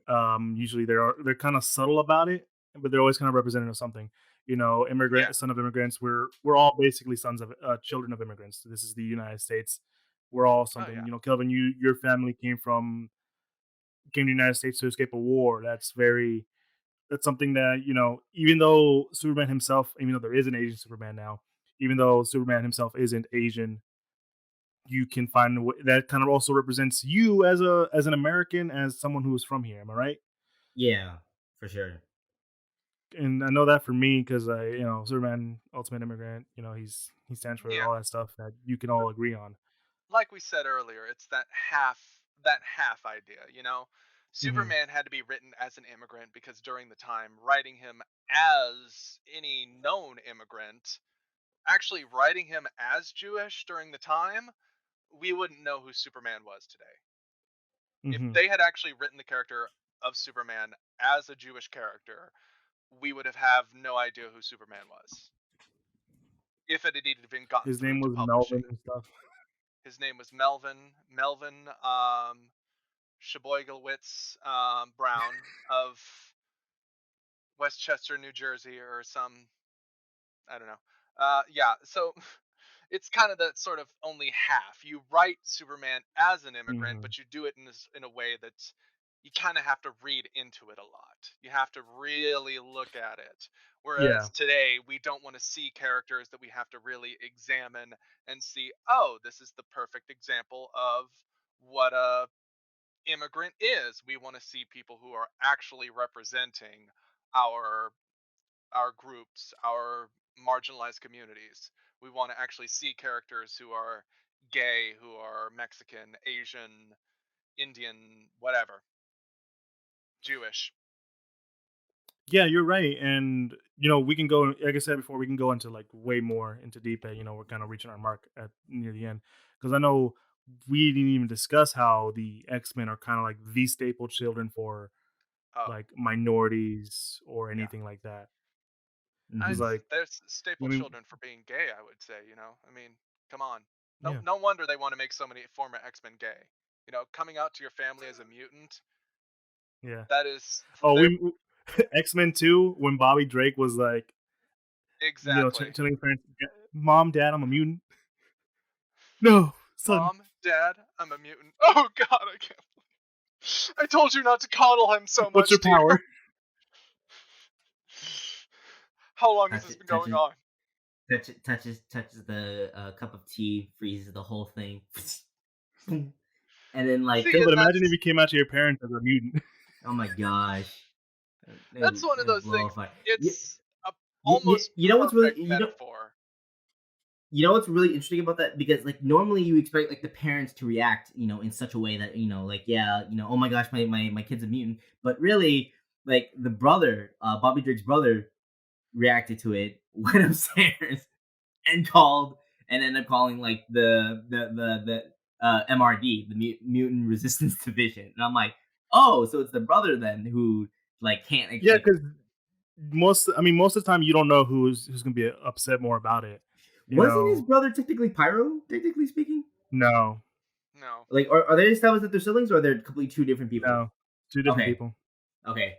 Usually they're kind of subtle about it, but they're always kind of representative of something. Yeah. Son of immigrants. We're all basically sons of children of immigrants. This is the United States. We're all Oh something. yeah. Kelvin, your family came to the United States to escape a war. That's something that even though Superman himself, even though there is an Asian Superman now, even though Superman himself isn't Asian, you can find a way that kind of also represents you as an American, as someone who is from here. Am I right? Yeah, for sure. And I know that for me because Superman, ultimate immigrant. He stands for Yeah. all that stuff that you can But all agree on. like we said earlier, it's that half idea, Hmm. Superman had to be written as an immigrant because during the time, writing him as any known immigrant, actually writing him as Jewish during the time, we wouldn't know who Superman was today. If Hmm. they had actually written the character of Superman as a Jewish character, we would have no idea who Superman was if it had even been gotten His through name to was Melvin publishing. and stuff. His name was Melvin Sheboyganowitz Brown of Westchester, New Jersey, or some, I don't know. Yeah, so it's kind of that sort of only half. You write Superman as an immigrant, Hmm. but you do it in a way that you kind of have to read into it a lot. You have to really look at it. Yeah. Whereas today, we don't want to see characters that we have to really examine and see, oh, this is the perfect example of what a immigrant is. We want to see people who are actually representing our groups, our marginalized communities. We want to actually see characters who are gay, who are Mexican, Asian, Indian, whatever, Jewish. Yeah, you're right. And we can go, like I said before, we can go into like way more into detail. We're kind of reaching our mark at near the end, because I know we didn't even discuss how the X-Men are kind of like the staple children for Oh, like minorities or yeah. anything like that. Because Hmm. It's like, there's staple I mean, children for being gay, I would say, I mean, come on. No yeah, no wonder they want to make so many former X-Men gay. Coming out to your family as a mutant, yeah. that is Oh, they're X-Men 2, when Bobby Drake was like, exactly. telling parents, "Mom, Dad, I'm a mutant." No, son. Mom, Dad, I'm a mutant. Oh god, I can't. I told you not to coddle him so What's your much, dear. power? How long has Touch this it, been going on? touches the cup of tea, freezes the whole thing, and then like, See, Kelvin, and imagine if you came out to your parents as a mutant. oh my gosh, that's one of it'd those blow things. apart. It's a almost You know what's really perfect metaphor. you know what's really interesting about that, because like normally you expect like the parents to react, in such a way that, like, yeah, oh my gosh, my kid's a mutant, but really, like, the brother, Bobby Drake's brother, reacted to it, went upstairs and called, and ended up calling like the MRD, the Mutant Resistance Division, and I'm like, oh, so it's the brother then who like can't Yeah, like, because most of the time you don't know who's gonna be upset more about it. You wasn't his know, brother technically Pyro, technically speaking? no, No. Like, are they established that they're siblings, or are they completely two different people? no, two different Okay, people. okay,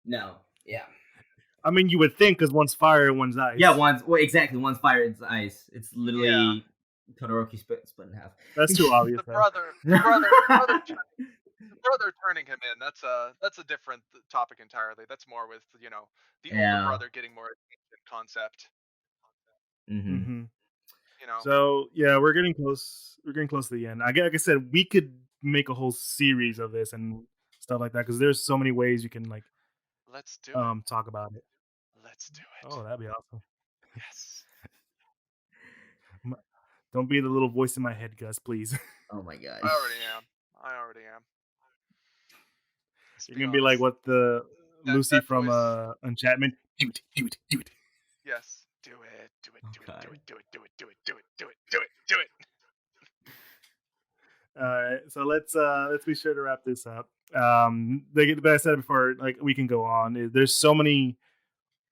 no, yeah, I mean, you would think because one's fire and one's yeah. ice. One's, well, exactly. One's fire, it's ice. It's Yeah. literally Todoroki split in half. That's too obvious, The though. brother, the brother turning him in. That's a different topic entirely. That's more with the older Yeah. brother getting more attention concept. Hmm. Hmm. You know, So yeah, we're getting close. We're getting close to the end. Like I said, we could make a whole series of this and stuff like that, because there's so many ways you can like let's do it. talk about it. Let's do Oh, it. that'd be awesome. Yes. M- Don't be the little voice in my head, Gus, please. Oh my god. I already am. I already am. Let's You're be gonna be like honest. what the That Lucy that from voice. Enchantment. Do it, do it, do it. Yes. Do it. Do it. Oh Do it. Do god. it. Do it. Do it. Do it. Do it. Do it. Do it. Do it. All right, so let's be sure to wrap this up. But I said before, like we can go on. There's so many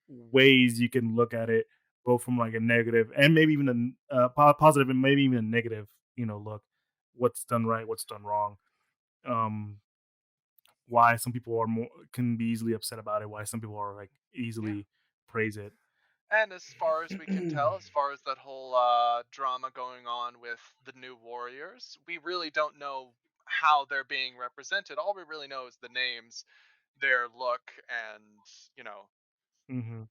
ways you can look at it, both from like a negative and maybe even a positive and maybe even a negative. Look, what's done right, what's done wrong. Um, why some people are more can be easily upset about it. Why some people are like Yeah. easily praise it. And as far as we can tell, as far as that whole drama going on with the new Warriors, we really don't know how they're being represented. All we really know is the names, their look, and you know Hmm.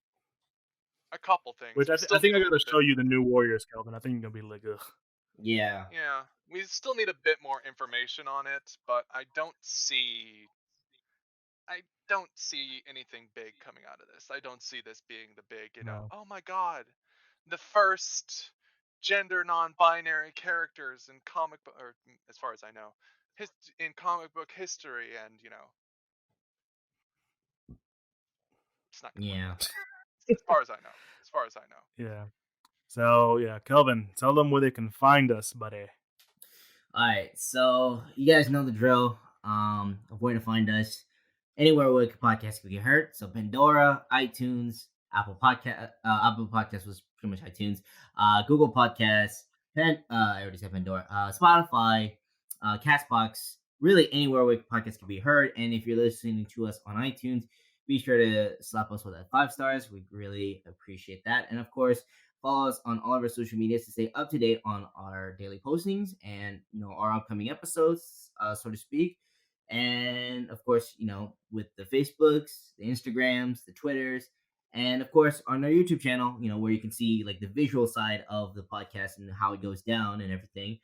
a couple things. Which We I still think need I a gotta little bit. show you the new Warriors, Calvin. I think you're gonna be like, ugh. Yeah. Yeah, we still need a bit more information on it, but I don't see anything big coming out of this. I don't see this being the big, No. oh my god, the first gender non-binary characters in comic book, or as far as I know, in comic book history, and it's not going to work Yeah. that way. As far as I know. As far as I know. Yeah. So yeah, Kelvin, tell them where they can find us, buddy. All right. So you guys know the drill. Of where to find us. anywhere where podcasts can get heard. So Pandora, iTunes, Apple Podcast was pretty much iTunes, Google Podcasts, I already said Pandora, Spotify, Castbox, really anywhere where podcasts can be heard. And if you're listening to us on iTunes, be sure to slap us with that 5 stars. We really appreciate that. And of course, follow us on all of our social medias to stay up to date on our daily postings and our upcoming episodes, so to speak. And of course, with the Facebooks, the Instagrams, the Twitters, and of course on our YouTube channel, where you can see like the visual side of the podcast and how it goes down and everything.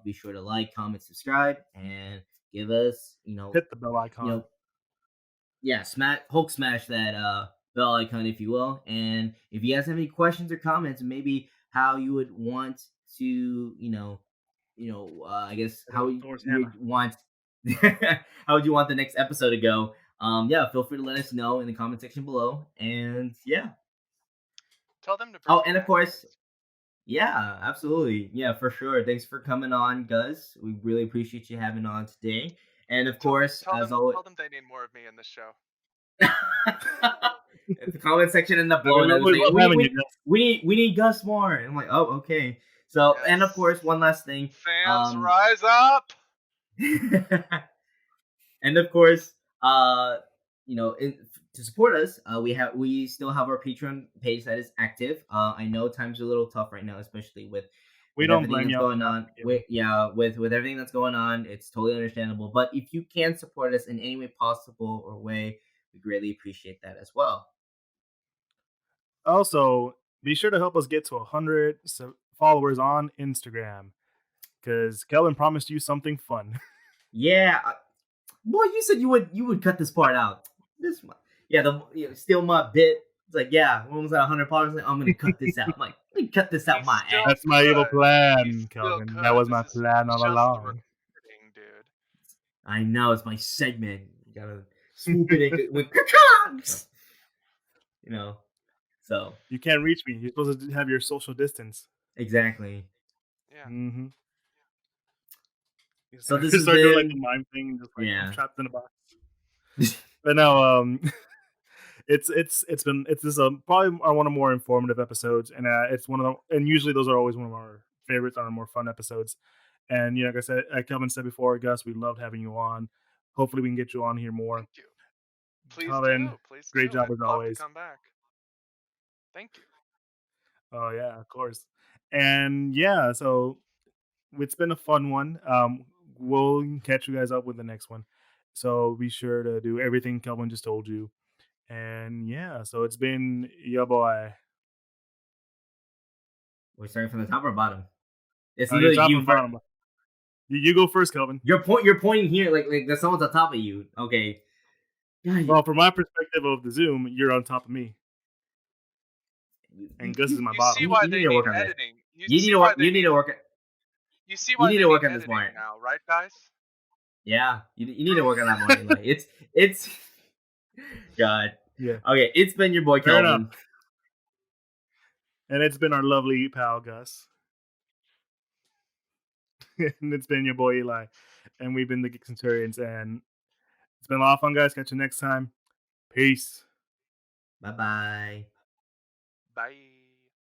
Be sure to like, comment, subscribe, and give us, Hit the bell you icon. know, yeah, Hulk smash that bell icon, if you will. And if you guys have any questions or comments, maybe how you would want to, I guess Hit it how with you Thor's you would hammer. want, how would you want the next episode to go? Yeah, feel free to let us know in the comment section below. And yeah. Tell them to bring Oh, me and of back, course, guys. yeah, absolutely. Yeah, for sure. Thanks for coming on, Gus. We really appreciate you having on today. And of Tell them, course, tell as them, always, tell them they need more of me in this show. the comment section ended up I mean, blowing up. It was we like, love having you, Gus. we need Gus more. And I'm like, oh, okay. So, and of Yes. course, one last thing. Fans, rise up! And of course, to support us, we still have our Patreon page that is active. I know times are a little tough right now, especially with We don't everything blame that's y'all for going not on. giving. With everything that's going on, it's totally understandable. But if you can support us in any way possible or way, we greatly appreciate that as well. Also, be sure to help us get to 100 followers on Instagram, because Kelvin promised you something fun. Yeah, boy, you said you would cut this part out. Steal my bit. It's like, yeah, when was that 100 followers? Like, I'm gonna cut this out. I'm like, let me cut this He out my still ass. That's my evil could. He plan, still Kelvin. That could. was This my is plan all just the along. recording, dude. I know it's my segment. You gotta swoop it in with you know. So You can't reach me. You're supposed to have your social distance. exactly. Yeah. Mm-hmm. So this has Start doing like been the mime thing, just like I'm yeah. trapped in a box. But no, it's this probably our one of the more informative episodes, and it's one of the, and usually those are always one of our favorites, our more fun episodes. And like I said, like Kelvin said before, Gus, we loved having you on. Hopefully, we can get you on here more. Thank you. Please Kelvin, do. Please great do. job I'd as love to always. come back. Thank you. Oh yeah, of course. And yeah, so it's been a fun one. We'll catch you guys up with the next one. So be sure to do everything Kelvin just told you. And yeah, so it's been your boy. We're starting from the top or bottom. It's You're literally top you and first. bottom. You go first, Kelvin. You're pointing here like there's someone's on top of you. Okay. Yeah, Well, from my perspective of the Zoom, you're on top of me, and Gus is my You see bottom. why you need they to need work on this. editing. You You need see to why work. they need. You see You why need they to work need on this editing more. now, right, guys? Yeah, you need to work on that more. Like it's God. Yeah, Okay, it's been your boy fair enough. Kelvin. And it's been our lovely pal Gus, and it's been your boy Eli, and we've been the Geek Centurions, and it's been a lot of fun, guys. Catch you next time. Peace. Bye bye. Bye.